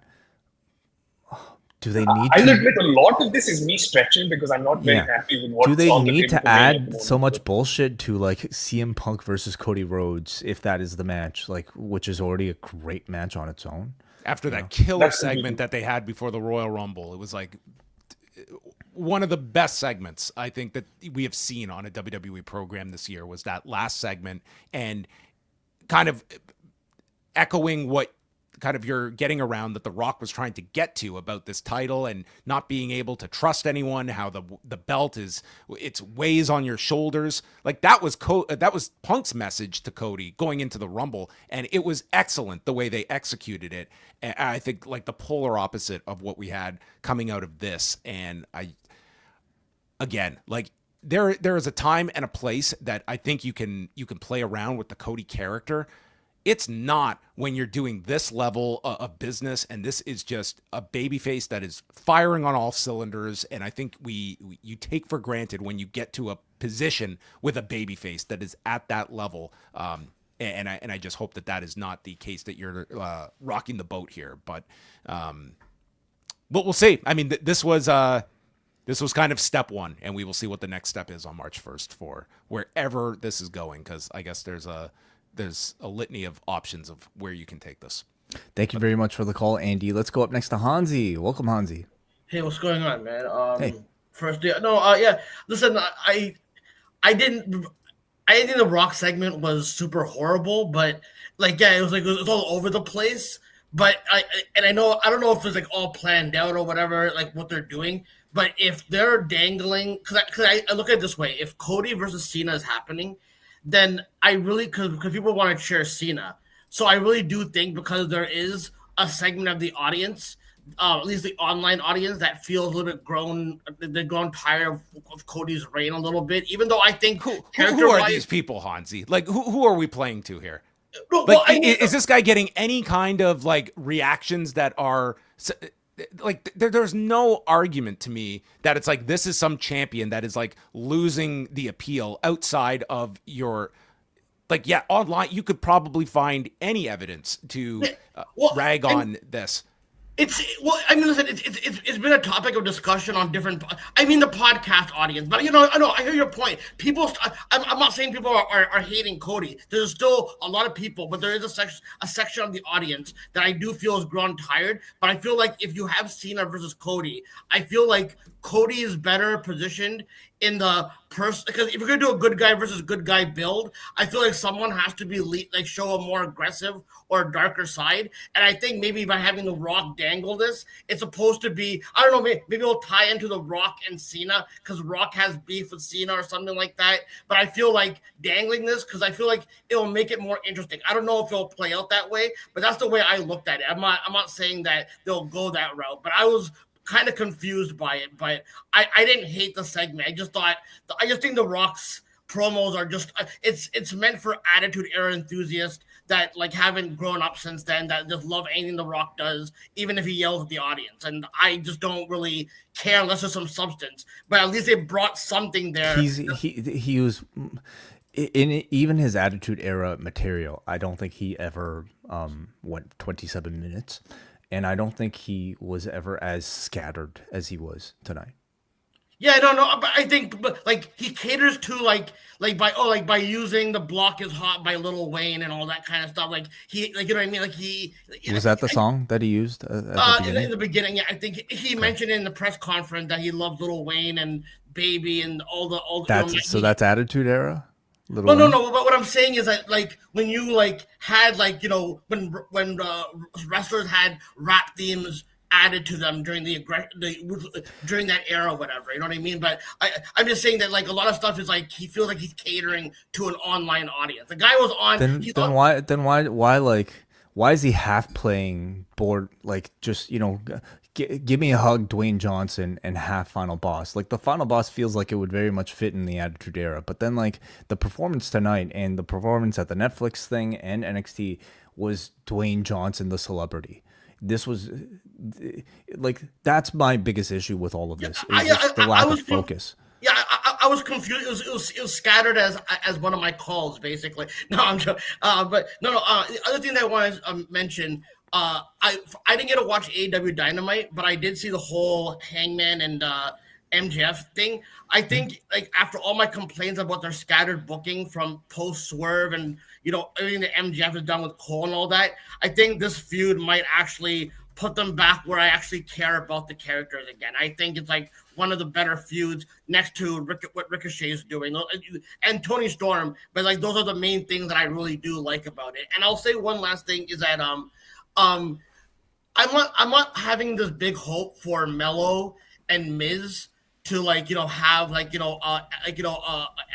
Do they need I'll admit a lot of this is me stretching because I'm not very happy with what. Do they need to add so much bullshit to CM Punk versus Cody Rhodes if that is the match, which is already a great match on its own? After that killer segment that they had before the Royal Rumble, it was one of the best segments I think that we have seen on a WWE program this year was that last segment, and kind of echoing what kind of you're getting around that The Rock was trying to get to about this title and not being able to trust anyone, how the belt it's weighs on your shoulders. That was Punk's message to Cody going into the Rumble, and it was excellent the way they executed it. And I think the polar opposite of what we had coming out of this. And there is a time and a place that I think you can play around with the Cody character. It's not when you're doing this level of business, and this is just a babyface that is firing on all cylinders. And I think you take for granted when you get to a position with a babyface that is at that level. and I just hope that is not the case, that you're rocking the boat here. But we'll see. I mean, this was kind of step one, and we will see what the next step is on March 1st for wherever this is going, because I guess there's a litany of options of where you can take this. Thank you very much for the call, Andy. Let's go up next to Hansi. Welcome, Hansi. Hey, what's going on, man? Hey. First, yeah. Listen, I didn't think the Rock segment was super horrible, but it was all over the place. But I don't know if it's like all planned out or whatever, like what they're doing. But if they're dangling, because I look at it this way: if Cody versus Cena is happening, then I really, because people want to cheer Cena, so I really do think, because there is a segment of the audience, at least the online audience, that feels a little bit they're grown tired of Cody's reign a little bit. Even though I think who are these people, Hansi? Like who are we playing to here? No, is this guy getting any kind of like reactions that are like there's no argument to me that it's like this is some champion that is like losing the appeal outside of your online. You could probably find any evidence to rag on this. Listen, it's been a topic of discussion on different. I mean, the podcast audience, but I hear your point. People, I'm not saying people are hating Cody. There's still a lot of people, but there is a section of the audience that I do feel has grown tired. But I feel like if you have Cena versus Cody, I feel like Cody is better positioned in the person, because if you're gonna do a good guy versus good guy build, I feel like someone has to be show a more aggressive or darker side. And I think maybe by having the Rock dangle this, it's supposed to be, I don't know, maybe it'll tie into the Rock and Cena because Rock has beef with Cena or something like that. But I feel like dangling this, because I feel like it'll make it more interesting. I don't know if it'll play out that way, but that's the way I looked at it. I'm not saying that they'll go that route, but I was kind of confused by it, but I didn't hate the segment. I just think the Rock's promos are just, it's meant for Attitude Era enthusiasts that haven't grown up since then, that just love anything the Rock does, even if he yells at the audience. And I just don't really care unless there's some substance, but at least they brought something there. He was in even his Attitude Era material. I don't think he ever went 27 minutes. And I don't think he was ever as scattered as he was tonight. Yeah, I don't know, but I think he caters to by using the Block is Hot by Lil Wayne and all that kind of stuff. You know what I mean? Was that the song that he used at the beginning? In the beginning, yeah. I think he mentioned in the press conference that he loved Lil Wayne and Baby and all the. That's Attitude Era. No. But what I'm saying is that when you had when wrestlers had rap themes added to them during during that era, whatever, you know what I mean. But I'm just saying that a lot of stuff is he feels like he's catering to an online audience. The guy was on. Why is he half playing board give me a hug, Dwayne Johnson, and half Final Boss? The Final Boss feels like it would very much fit in the Attitude Era, but then the performance tonight and the performance at the Netflix thing and NXT was Dwayne Johnson, the celebrity. This was that's my biggest issue with all of this. Is the lack of focus. Yeah, I was confused. It was scattered as one of my calls, basically. No, I'm joking. But no. The other thing that I wanted to mention. I didn't get to watch AEW Dynamite, but I did see the whole Hangman and MJF thing. I think after all my complaints about their scattered booking from post Swerve and everything that MJF has done with Cole and all that, I think this feud might actually put them back where I actually care about the characters again. I think it's one of the better feuds next to what Ricochet is doing and Tony Storm. But those are the main things that I really do like about it. And I'll say one last thing is that I'm not having this big hope for Melo and Miz to have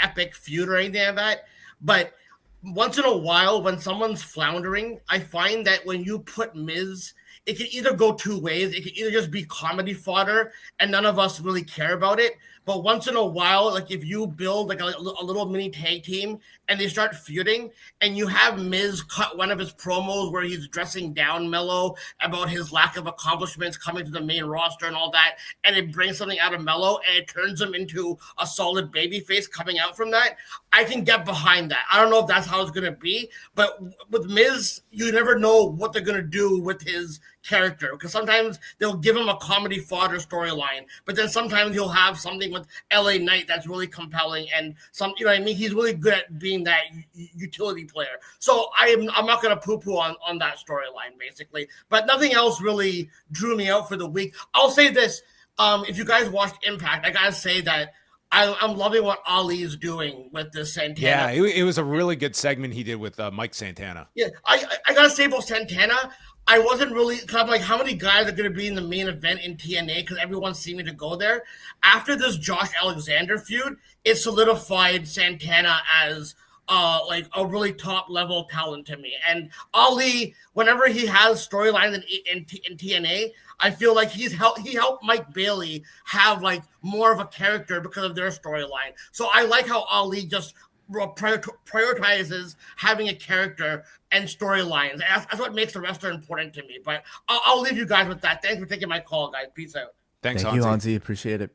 epic feud or anything like that. But once in a while, when someone's floundering, I find that when you put Miz, it can either go two ways. It can either just be comedy fodder and none of us really care about it. but once in a while, like if you build like a little mini tag team and they start feuding, and you have Miz cut one of his promos where he's dressing down Melo about his lack of accomplishments coming to the main roster and all that, and it brings something out of Melo and it turns him into a solid babyface coming out from that, I can get behind that. I don't know if that's how it's going to be, but with Miz, you never know what they're going to do with his character, because sometimes they'll give him a comedy fodder storyline, but then sometimes he'll have something with LA Knight that's really compelling, and you know what I mean? He's really good at being that utility player. So I'm not going to poo-poo on that storyline, basically. But nothing else really drew me out for the week. I'll say this. If you guys watched Impact, I got to say that I'm loving what Ali is doing with this Santana. Yeah, it was a really good segment he did with Mike Santana. Yeah, I got to say about Santana, I wasn't really, because I'm like, how many guys are going to be in the main event in TNA? Because everyone's seeming to go there. After this Josh Alexander feud, it solidified Santana as like a really top level talent to me. And Ali, whenever he has storylines in TNA, I feel like he helped Mike Bailey have like more of a character because of their storyline. So I like how Ali just prioritizes having a character and storylines. That's what makes the wrestler important to me. But I'll leave you guys with that. Thanks for taking my call, guys. Peace out. Thank you, Hansi. Appreciate it.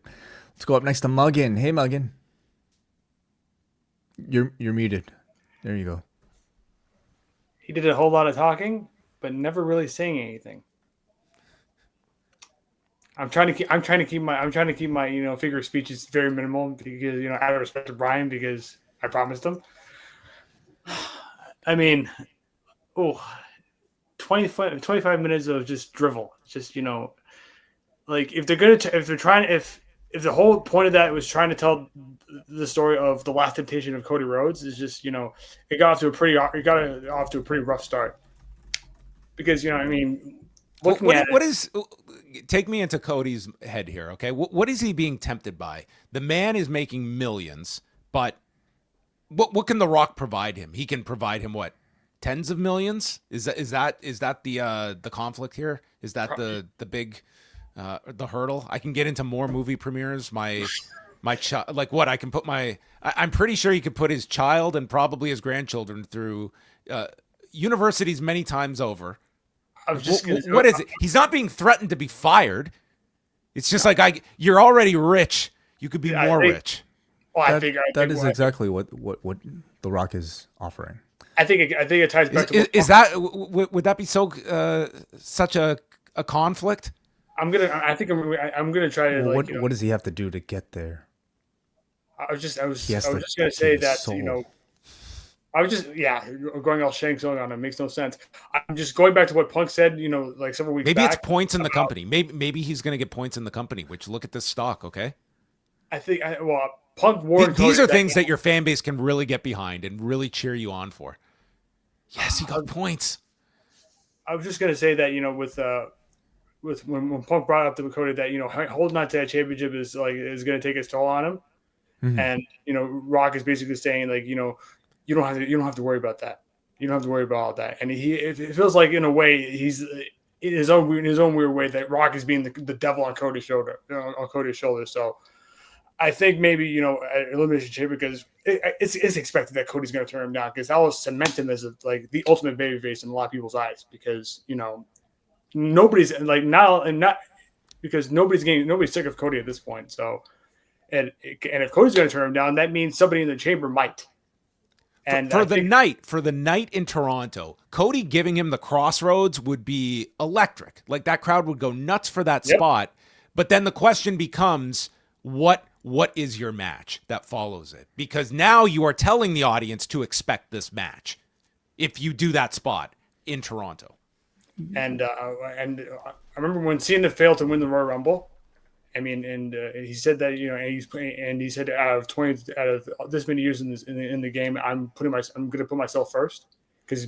Let's go up next to Muggin. Hey, Muggin. You're muted. There you go. He did a whole lot of talking, but never really saying anything. I'm trying to keep my figure of speeches very minimal because out of respect to Brian, because I promised him. I mean, 25 minutes of just drivel. Just like if the whole point of that was trying to tell the story of the last temptation of Cody Rhodes, is just it got off to a pretty rough start, because take me into Cody's head here, okay? What is he being tempted by? The man is making millions, but what can The Rock provide him? He can provide him what? Tens of millions? Is that the conflict here? Is that the big the hurdle? I can get into more movie premieres. My child, like what? I can put I'm pretty sure he could put his child and probably his grandchildren through universities many times over. What is it? He's not being threatened to be fired. It's just you're already rich. You could be more rich. Well, that is exactly what The Rock is offering. I think it ties back to would that be such a conflict? I'm gonna try to what does he have to do to get there? I was just gonna say that I was just going all Shanks on it makes no sense. I'm just going back to what Punk said, like several weeks maybe back. It's points in the company. Maybe he's going to get points in the company, which look at this stock, okay? Punk warned these are things that your fan base can really get behind and really cheer you on for. Yes, he got points. I was just going to say that, with when Punk brought up to Cody that, holding on to that championship is going to take its toll on him. Mm-hmm. And, Rock is basically saying you don't have to worry about that. You don't have to worry about all that. And it feels like in a way he's in his own weird way that Rock is being the devil on Cody's shoulder. So I think maybe Elimination Chamber, because it's expected that Cody's going to turn him down, because that will cement him as the ultimate babyface in a lot of people's eyes. Because nobody's because nobody's sick of Cody at this point. So and if Cody's going to turn him down, that means somebody in the chamber might. And for the night in Toronto, Cody giving him the Crossroads would be electric. Like that crowd would go nuts for that spot. But then the question becomes, what is your match that follows it? Because now you are telling the audience to expect this match if you do that spot in Toronto. And I remember when Cena failed to win the Royal Rumble. I mean, and he said that he said out of this many years in the game, I'm going to put myself first, because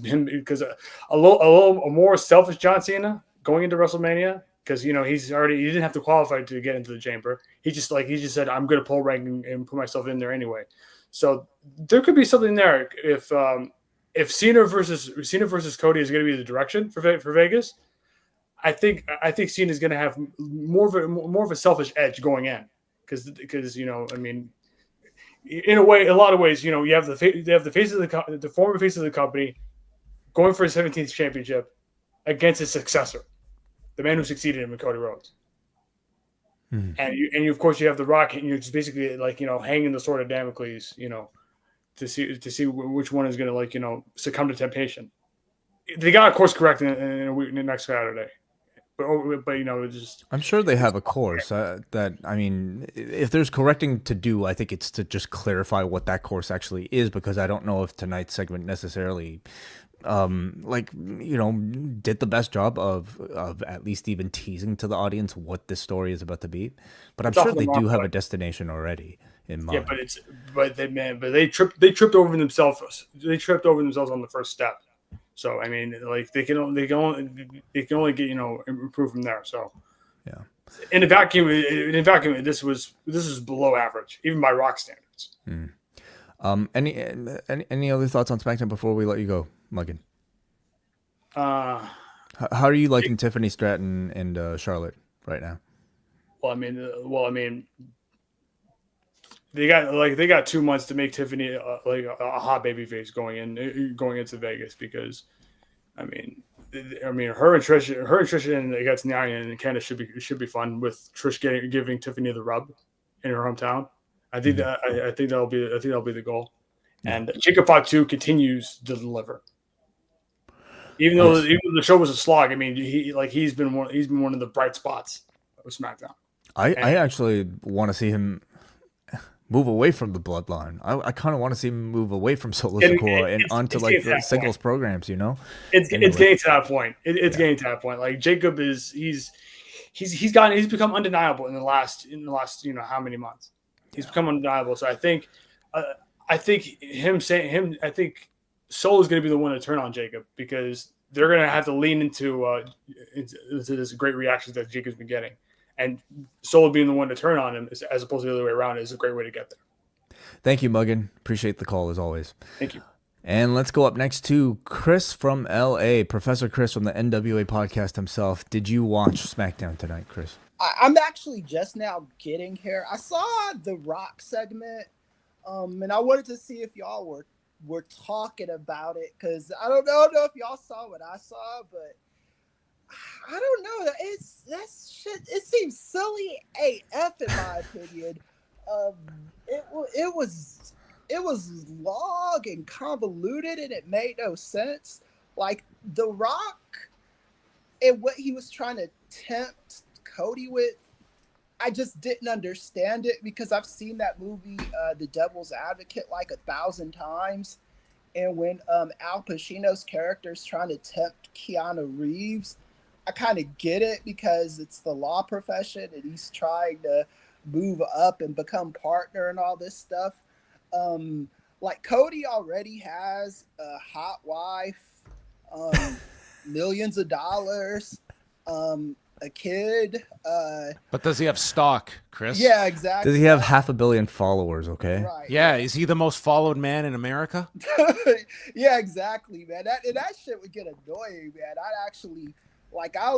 a little more selfish John Cena going into WrestleMania, because he didn't have to qualify to get into the chamber. He just said, I'm going to pull rank and put myself in there anyway. So there could be something there if Cena versus Cody is going to be the direction for Vegas. I think Cena is going to have more of a selfish edge going in, because I mean, in a lot of ways, you have the face of the former face of the company going for his 17th championship against his successor, the man who succeeded him, Cody Rhodes. And of course you have The Rock, and you're just basically hanging the sword of Damocles, to see which one is going to succumb to temptation. They got a course correct in a week, next Saturday, but it's just. I'm sure they have a course that, I mean, if there's correcting to do, I think it's to just clarify what that course actually is, because I don't know if tonight's segment necessarily did the best job of at least even teasing to the audience what this story is about to be. But I'm sure they do have a destination already in mind. Yeah, they tripped over themselves. They tripped over themselves on the first step. So I mean, they can only get improve from there. So yeah, in a vacuum, this was below average, even by Rock standards. Any other thoughts on SmackDown before we let you go, Muggin? How are you liking Tiffany, Stratton, and Charlotte right now? Well, I mean, they got 2 months to make Tiffany a hot baby face going into Vegas, because I mean her and Trish against Nia and Candice should be fun, with Trish giving Tiffany the rub in her hometown. I think that'll be the goal. And Jacob Fatu continues to deliver. Even though the show was a slog, I mean, he's been one of the bright spots of SmackDown. I actually want to see him move away from the bloodline. I kind of want to see him move away from Solo Sikoa and onto the singles programs. It's getting to that point. It's getting to that point. Like Jacob he's become undeniable in the last how many months. He's become undeniable. So I think Solo is going to be the one to turn on Jacob, because they're going to have to lean into this great reactions that Jacob's been getting. And Solo being the one to turn on him, as opposed to the other way around, is a great way to get there. Thank you, Muggin. Appreciate the call as always. Thank you. And let's go up next to Chris from LA, Professor Chris from the NWA podcast himself. Did you watch SmackDown tonight, Chris? I'm actually just now getting here. I saw the Rock segment, and I wanted to see if y'all were talking about it, because I don't know if y'all saw what I saw, but I don't know. It seems silly AF in my opinion. It was long and convoluted, and it made no sense. Like The Rock and what he was trying to tempt Cody with, I just didn't understand it, because I've seen that movie, The Devil's Advocate, like 1,000 times. And when Al Pacino's character is trying to tempt Keanu Reeves, I kind of get it, because it's the law profession and he's trying to move up and become partner and all this stuff. Like Cody already has a hot wife, millions of dollars, a kid. But does he have stock, Chris? Yeah, exactly. Does he have 500 million followers? Okay. Right. Yeah, is he the most followed man in America? Yeah, exactly, man. That shit would get annoying, man. I'd actually, like, I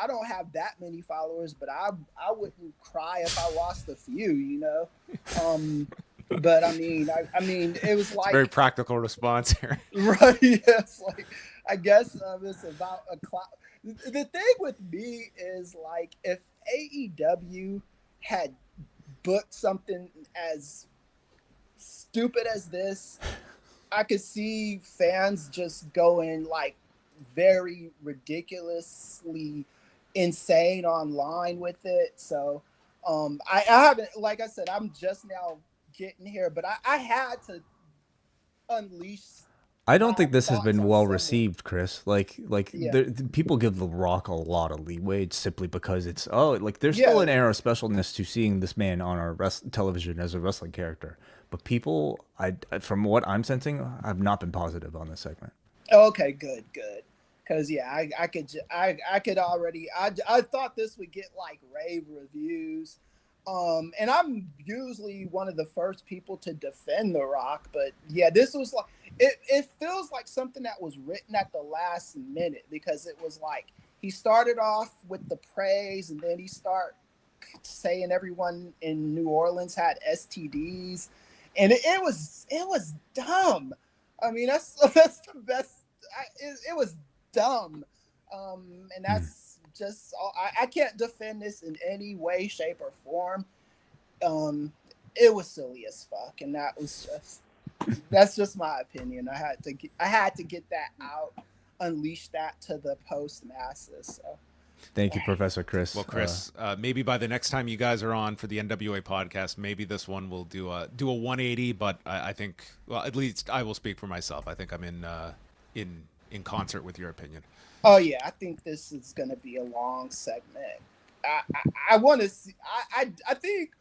don't have that many followers, but I wouldn't cry if I lost a few, But I mean, it was like, very practical response here. Right? Yes. Like, I guess it's about a cloud. The thing with me is, like, if AEW had booked something as stupid as this, I could see fans just going like very ridiculously insane online with it. So I haven't, like I said, I'm just now getting here, but I had to unleash. I don't think this has been well received, Chris. Yeah. People give The Rock a lot of leeway simply because there's still an air of specialness to seeing this man on our television as a wrestling character. But people, from what I'm sensing, have not been positive on this segment. Okay, good. Because I could already. I thought this would get like rave reviews. And I'm usually one of the first people to defend The Rock, but yeah, this was like, it feels like something that was written at the last minute, because it was like he started off with the praise and then he start saying everyone in New Orleans had STDs, and it was dumb. I mean, that's the best. It was dumb, and that's just. I can't defend this in any way, shape, or form. It was silly as fuck, and that's just my opinion. I had to get that out, unleash that to the post masses. So. Thank you, Professor Chris. Well, Chris, maybe by the next time you guys are on for the NWA podcast, maybe this one will do a 180. But I think, well, at least I will speak for myself. I think I'm in concert with your opinion. Oh yeah, I think this is going to be a long segment. I want to see. I think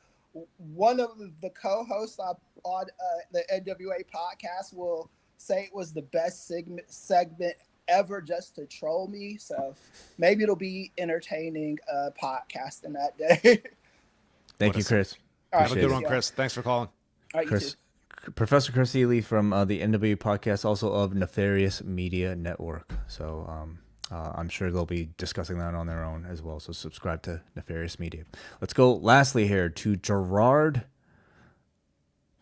one of the co-hosts on the NWA podcast will say it was the best segment ever just to troll me. So maybe it'll be entertaining podcasting that day. Thank you, Chris. Have a good one, Chris. Thanks for calling. All right, Chris, Professor Chris Ely from the NWA podcast, also of Nefarious Media Network. So I'm sure they'll be discussing that on their own as well. So subscribe to Nefarious Media. Let's go lastly here to Gerard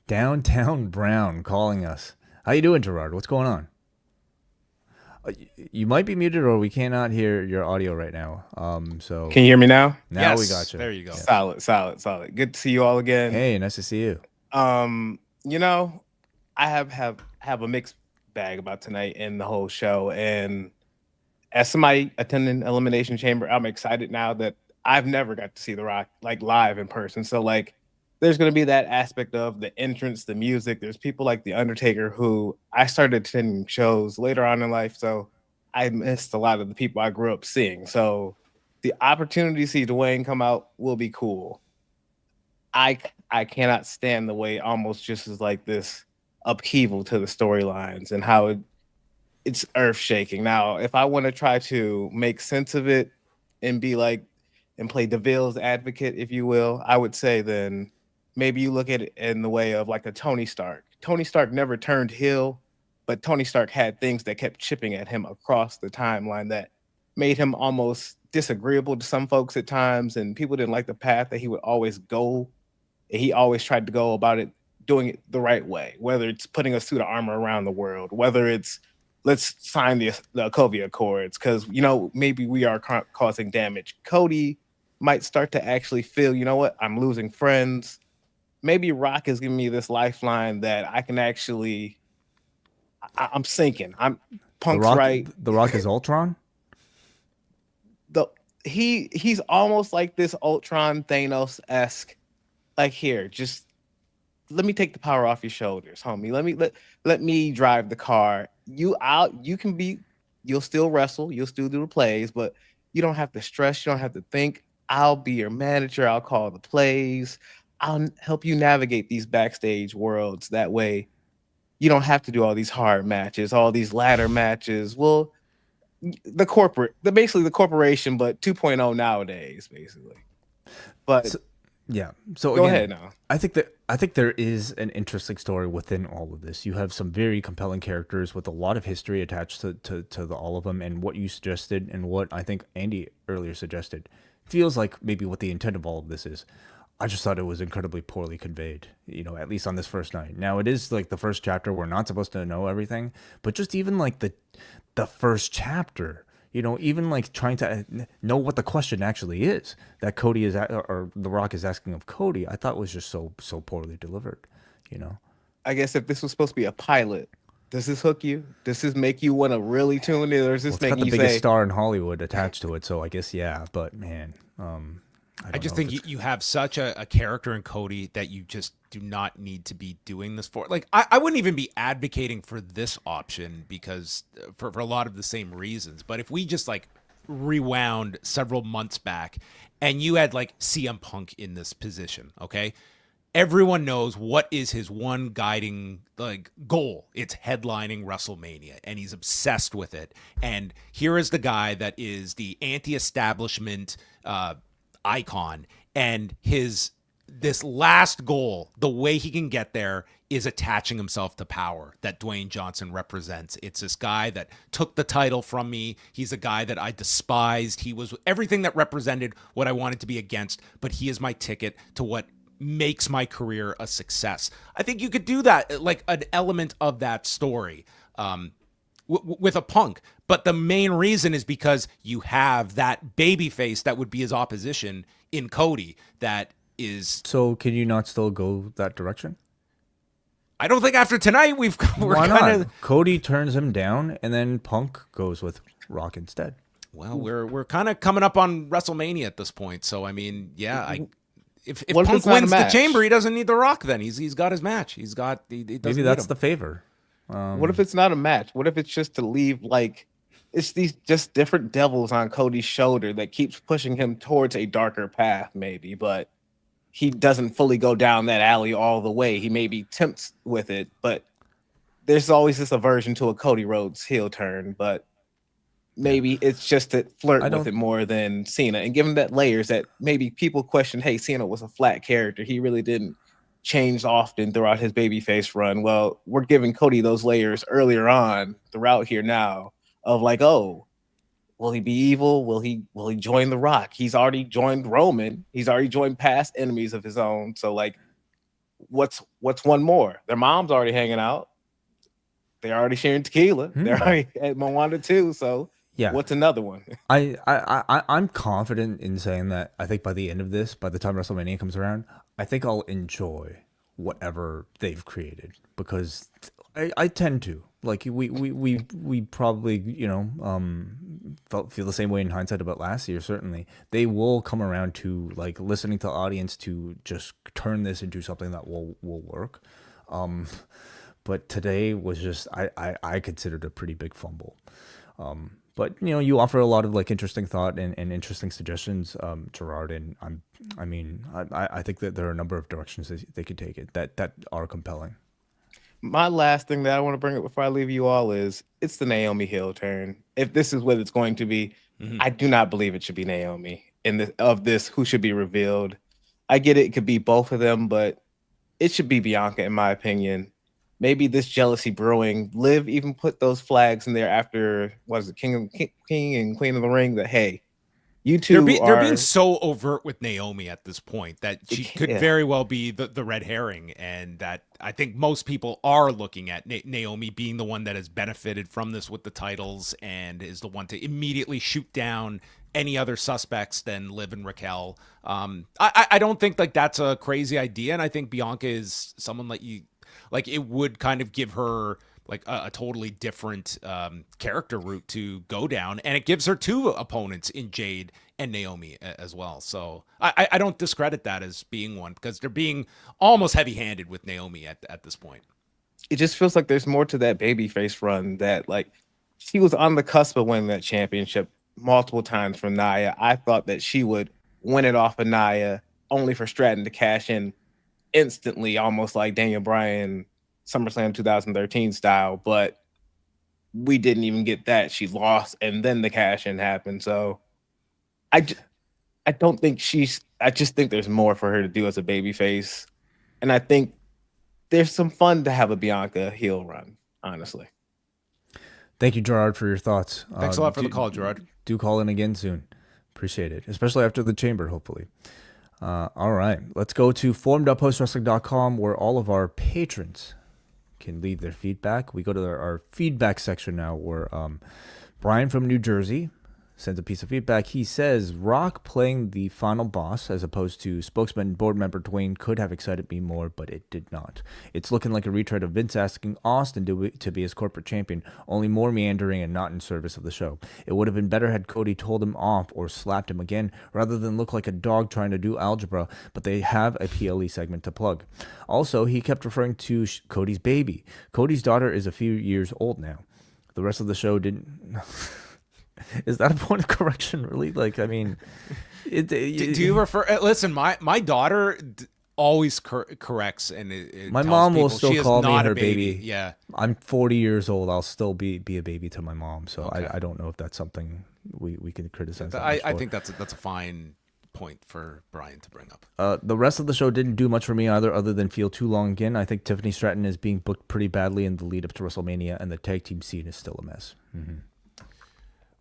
Downtown Brown calling us. How you doing, Gerard? What's going on? You might be muted, or we cannot hear your audio right now. So can you hear me now? Now we got you. There you go. Yeah. Solid. Good to see you all again. Hey, nice to see you. You know, I have a mixed bag about tonight and the whole show. And as somebody attending Elimination Chamber, I'm excited now that I've never got to see The Rock like live in person. So like, there's going to be that aspect of the entrance, the music. There's people like The Undertaker who I started attending shows later on in life. So I missed a lot of the people I grew up seeing. So the opportunity to see Dwayne come out will be cool. I cannot stand the way almost just is like this upheaval to the storylines and how it's earth shaking. Now, if I want to try to make sense of it and be like, and play DeVille's advocate, if you will, I would say then maybe you look at it in the way of like a Tony Stark. Tony Stark never turned heel, but Tony Stark had things that kept chipping at him across the timeline that made him almost disagreeable to some folks at times, and people didn't like the path that he would always go. He always tried to go about it, doing it the right way, whether it's putting a suit of armor around the world, whether it's let's sign the Sokovia Accords because, you know, maybe we are causing damage. Cody might start to actually feel, you know what, I'm losing friends. Maybe Rock is giving me this lifeline that I can actually, I'm sinking. Punk's right. The Rock is Ultron? He's almost like this Ultron Thanos-esque, like, here, just let me take the power off your shoulders, homie. Let me drive the car. You'll still wrestle, you'll still do the plays, but you don't have to stress, you don't have to think. I'll be your manager, I'll call the plays. I'll help you navigate these backstage worlds. That way you don't have to do all these hard matches, all these ladder matches. Well, basically the corporation, but 2.0 nowadays, basically. But so go again, ahead now. I think there is an interesting story within all of this. You have some very compelling characters with a lot of history attached to all of them, and what you suggested and what I think Andy earlier suggested feels like maybe what the intent of all of this is. I just thought it was incredibly poorly conveyed, you know, at least on this first night. Now, it is like the first chapter. We're not supposed to know everything, but just even like the first chapter, you know, even like trying to know what the question actually is that Cody is or The Rock is asking of Cody, I thought was just so poorly delivered, you know. I guess if this was supposed to be a pilot, does this hook you? Does this make you want to really tune in, or is this making you say? It's got the biggest star in Hollywood attached to it, so I guess yeah. But man, I just think you have such a character in Cody that you just do not need to be doing this for. Like, I wouldn't even be advocating for this option because for a lot of the same reasons. But if we just like rewound several months back and you had like CM Punk in this position, okay? Everyone knows what is his one guiding like goal. It's headlining WrestleMania, and he's obsessed with it. And here is the guy that is the anti-establishment icon, and this last goal, the way he can get there is attaching himself to power that Dwayne Johnson represents. It's this guy that took the title from me. He's a guy that I despised. He was everything that represented what I wanted to be against, but he is my ticket to what makes my career a success. I think you could do that, like an element of that story with a Punk. But the main reason is because you have that babyface that would be his opposition in Cody that is... So can you not still go that direction? I don't think after tonight we're Why kind not? Cody turns him down, and then Punk goes with Rock instead. Well, we're kind of coming up on WrestleMania at this point, so I mean, yeah, if What if Punk it's not a wins the match? Chamber, he doesn't need the Rock. Then he's got his match. He doesn't Maybe need that's him. the favor. What if it's not a match? What if it's just to leave like it's these just different devils on Cody's shoulder that keeps pushing him towards a darker path, maybe, but he doesn't fully go down that alley all the way. He maybe tempts with it, but there's always this aversion to a Cody Rhodes heel turn, but maybe it's just to flirt with it more than Cena. And given that layers that maybe people question, hey, Cena was a flat character. He really didn't change often throughout his babyface run. Well, we're giving Cody those layers earlier on throughout here now of like, oh, will he be evil? Will he join The Rock? He's already joined Roman. He's already joined past enemies of his own. So like, what's one more? Their mom's already hanging out. They're already sharing tequila. They're already at Moana too. So Yeah. what's another one? I'm confident in saying that I think by the end of this, by the time WrestleMania comes around, I think I'll enjoy whatever they've created because I tend to. Like we probably, feel the same way in hindsight about last year, certainly. They will come around to like listening to the audience to just turn this into something that will work. But today was just I considered a pretty big fumble. But you offer a lot of like interesting thought and interesting suggestions, Gerard, and I think that there are a number of directions that they could take it that are compelling. My last thing that I want to bring up before I leave you all is it's the Naomi heel turn. If this is what it's going to be, I do not believe it should be Naomi of this who should be revealed. I get it could be both of them, but it should be Bianca in my opinion. Maybe this jealousy brewing. Liv even put those flags in there after King and Queen of the Ring that hey, you two they're being so overt with Naomi at this point that she could very well be the red herring, and that I think most people are looking at Naomi being the one that has benefited from this with the titles and is the one to immediately shoot down any other suspects than Liv and Raquel. I don't think like that's a crazy idea, and I think Bianca is someone that it would kind of give her like a totally different character route to go down. And it gives her two opponents in Jade and Naomi as well. So I don't discredit that as being one because they're being almost heavy-handed with Naomi at this point. It just feels like there's more to that babyface run that like she was on the cusp of winning that championship multiple times from Nia. I thought that she would win it off of Nia only for Stratton to cash in instantly, almost like Daniel Bryan SummerSlam 2013 style, but we didn't even get that. She lost and then the cash in happened. So I don't think I just think there's more for her to do as a babyface. And I think there's some fun to have a Bianca heel run, honestly. Thank you, Gerard, for your thoughts. Thanks a lot for the call, Gerard. Do call in again soon. Appreciate it, especially after the Chamber, hopefully. All right, let's go to forum.postwrestling.com where all of our patrons can leave their feedback. We go to our feedback section now where Brian from New Jersey sends a piece of feedback. He says, Rock playing the final boss as opposed to spokesman board member Dwayne could have excited me more, but it did not. It's looking like a retread of Vince asking Austin to be his corporate champion, only more meandering and not in service of the show. It would have been better had Cody told him off or slapped him again, rather than look like a dog trying to do algebra, but they have a PLE segment to plug. Also, he kept referring to Cody's baby. Cody's daughter is a few years old now. The rest of the show didn't... Is that a point of correction, really? Like, I mean, do you refer? Listen, my daughter always corrects, and my mom will still call me her baby. baby. Yeah, I'm 40 years old. I'll still be a baby to my mom. So okay. I don't know if that's something we can criticize. I think that's a fine point for Brian to bring up. The rest of the show didn't do much for me either, other than feel too long again. I think Tiffany Stratton is being booked pretty badly in the lead up to WrestleMania, and the tag team scene is still a mess. Mm-hmm.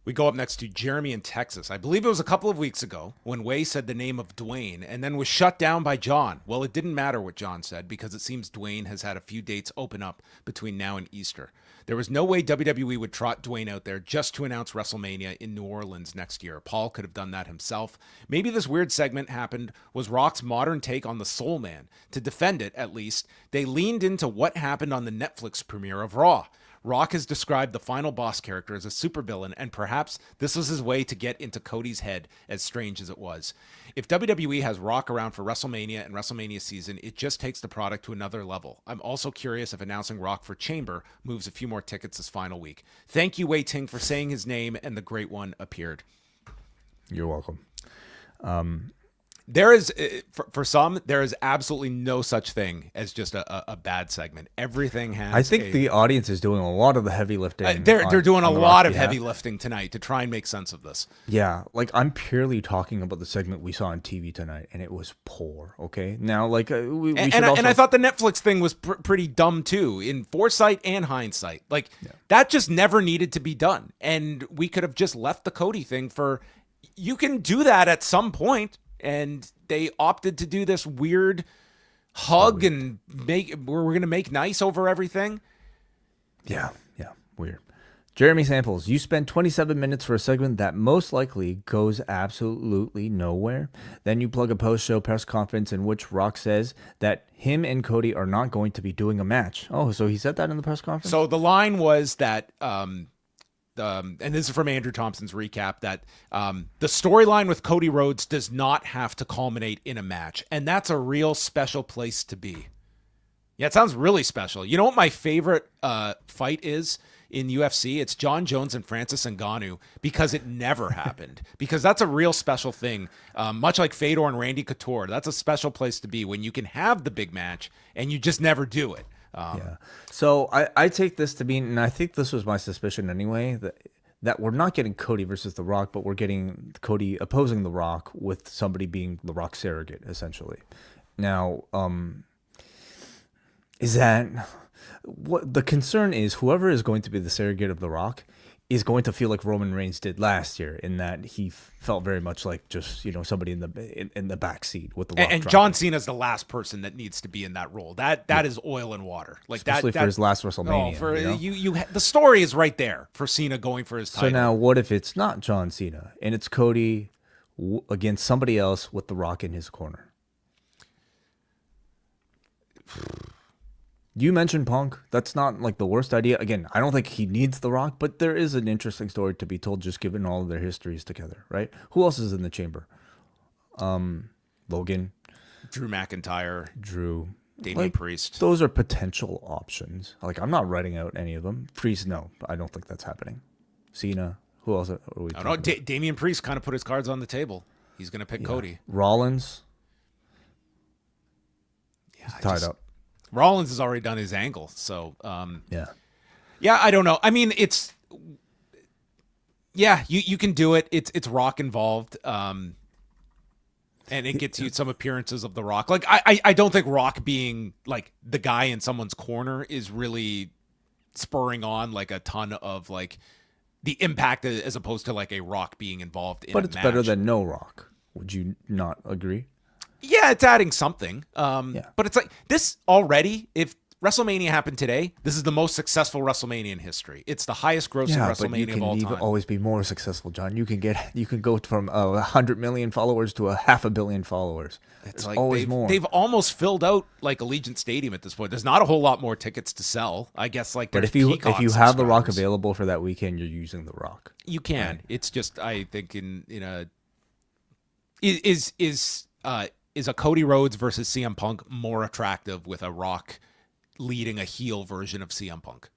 We go up next to Jeremy in Texas. I believe it was a couple of weeks ago when Wai said the name of Dwayne and then was shut down by John. Well, it didn't matter what John said because it seems Dwayne has had a few dates open up between now and Easter. There was no way WWE would trot Dwayne out there just to announce WrestleMania in New Orleans next year. Paul could have done that himself. Maybe this weird segment happened was Rock's modern take on the Soul Man. To defend it, at least, they leaned into what happened on the Netflix premiere of Raw. Rock has described the final boss character as a supervillain, and perhaps this was his way to get into Cody's head, as strange as it was. If WWE has Rock around for WrestleMania and WrestleMania season, it just takes the product to another level. I'm also curious if announcing Rock for Chamber moves a few more tickets this final week. Thank you, Wai Ting, for saying his name, and the great one appeared. You're welcome. There is, for some, there is absolutely no such thing as just a bad segment. Everything has. I think the audience is doing a lot of the heavy lifting. They're doing a lot of heavy lifting tonight to try and make sense of this. Yeah, like I'm purely talking about the segment we saw on TV tonight, and it was poor. Okay, now like we should also... and I thought the Netflix thing was pretty dumb too, in foresight and hindsight. Like that just never needed to be done, and we could have just left the Cody thing for. You can do that at some point. And they opted to do this weird hug and we're going to make nice over everything. Yeah, weird. Jeremy Samples, you spent 27 minutes for a segment that most likely goes absolutely nowhere. Then you plug a post-show press conference in which Rock says that him and Cody are not going to be doing a match. Oh, so he said that in the press conference? So the line was that... and this is from Andrew Thompson's recap, that the storyline with Cody Rhodes does not have to culminate in a match. And that's a real special place to be. Yeah, it sounds really special. You know what my favorite fight is in UFC? It's John Jones and Francis Ngannou, because it never happened. Because that's a real special thing. Much like Fedor and Randy Couture. That's a special place to be when you can have the big match and you just never do it. So I take this to mean, and I think this was my suspicion anyway, that we're not getting Cody versus The Rock, but we're getting Cody opposing The Rock with somebody being The Rock surrogate, essentially. Now, is that what the concern is? Whoever is going to be the surrogate of The Rock is going to feel like Roman Reigns did last year, in that he felt very much like just, somebody in the back seat with the Rock. And John Cena's the last person that needs to be in that role. That is oil and water. Like especially for his last WrestleMania. The story is right there for Cena going for his title. So now, what if it's not John Cena and it's Cody against somebody else with The Rock in his corner? You mentioned Punk. That's not like the worst idea. Again, I don't think he needs The Rock, but there is an interesting story to be told just given all of their histories together, right? Who else is in the chamber? Logan. Drew McIntyre. Damian Like, Priest. Those are potential options. Like, I'm not writing out any of them. Priest, no. I don't think that's happening. Cena. Who else are we talking about? Damian Priest kind of put his cards on the table. He's going to pick Cody. Rollins. Yeah, tied up. Rollins has already done his angle, so yeah, I don't know. I mean, it's you can do it. It's Rock involved, and it gets you some appearances of The Rock. Like I don't think Rock being like the guy in someone's corner is really spurring on like a ton of like the impact as opposed to like a Rock being involved in. But a it's match. better than no Rock. Would you not agree? Yeah, it's adding something. But it's like this already. If WrestleMania happened today, this is the most successful WrestleMania in history. It's the highest grossing WrestleMania of all time. Always be more successful, John. You can go from 100 million followers to 500 million followers. It's like always more. They've almost filled out like Allegiant Stadium at this point. There's not a whole lot more tickets to sell. I guess like. But if you have The Rock available for that weekend, you're using The Rock. You can. Right. It's just I think in a is a Cody Rhodes versus CM Punk more attractive with a Rock leading a heel version of CM Punk?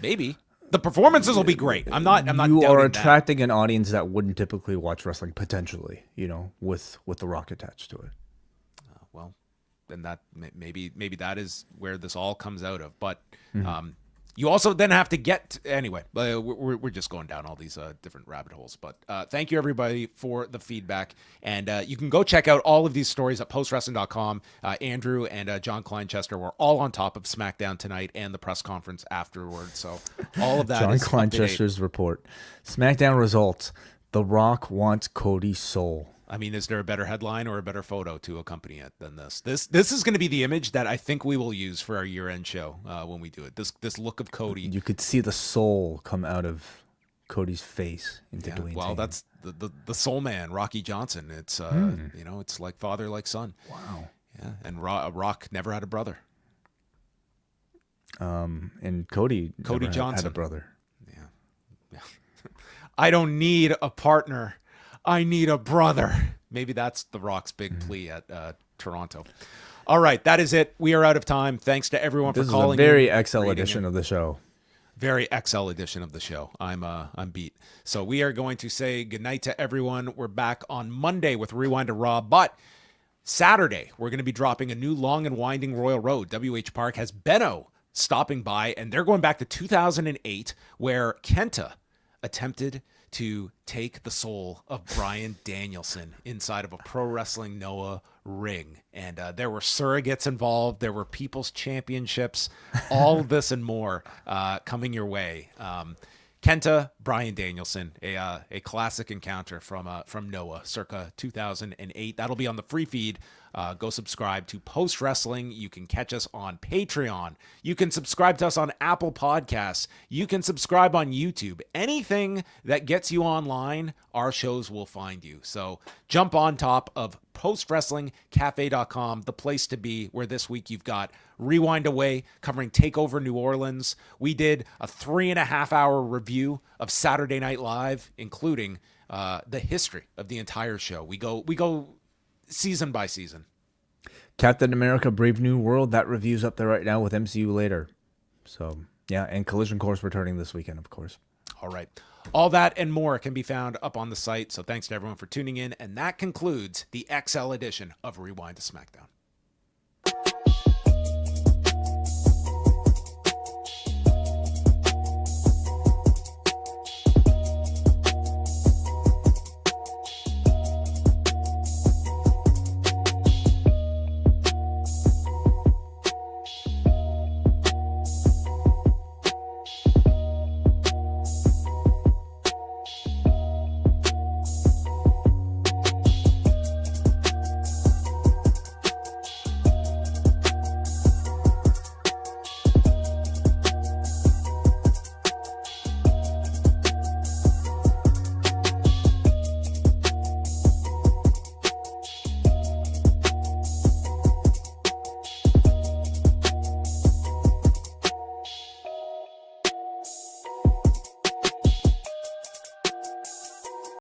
Maybe. The performances will be great. I'm not You are attracting that. An audience that wouldn't typically watch wrestling, potentially, with The Rock attached to it. Well, then that maybe that is where this all comes out of. But You also then have to get anyway. We're just going down all these different rabbit holes. But thank you everybody for the feedback, and you can go check out all of these stories at postwrestling.com. Andrew and John Kleinchester were all on top of SmackDown tonight and the press conference afterwards. So all of that. John is Kleinchester's report. SmackDown results: The Rock wants Cody's soul. I mean, is there a better headline or a better photo to accompany it than this? This is going to be the image that I think we will use for our year-end show when we do it. This look of Cody. You could see the soul come out of Cody's face into Dwayne's hand. That's the soul man, Rocky Johnson. It's it's like father, like son. Wow. Yeah, and Rock never had a brother. And Cody Johnson had a brother. Yeah. I don't need a partner. I need a brother. Maybe that's The Rock's big plea at Toronto. All right, that is it. We are out of time. Thanks to everyone for calling. This is a very XL edition of the show. Very XL edition of the show. I'm beat. So we are going to say goodnight to everyone. We're back on Monday with Rewind to Raw, but Saturday we're going to be dropping a new long and winding Royal Road. WH Park has Benno stopping by, and they're going back to 2008, where Kenta attempted to take the soul of Bryan Danielson inside of a Pro Wrestling Noah ring. And there were surrogates involved. There were people's championships, all this and more coming your way. Kenta, Bryan Danielson, a classic encounter from Noah circa 2008. That'll be on the free feed. Go subscribe to Post Wrestling. You can catch us on Patreon. You can subscribe to us on Apple Podcasts. You can subscribe on YouTube. Anything that gets you online, our shows will find you. So jump on top of postwrestlingcafe.com, the place to be, where this week you've got Rewind-A covering TakeOver New Orleans. We did a 3.5-hour review of Saturday Night Live, including the history of the entire show. We go season by season. Captain America Brave New World, that review's up there right now with MCU later. So yeah, and Collision Course returning this weekend, of course. All right. All that and more can be found up on the site. So thanks to everyone for tuning in. And that concludes the XL edition of Rewind to SmackDown.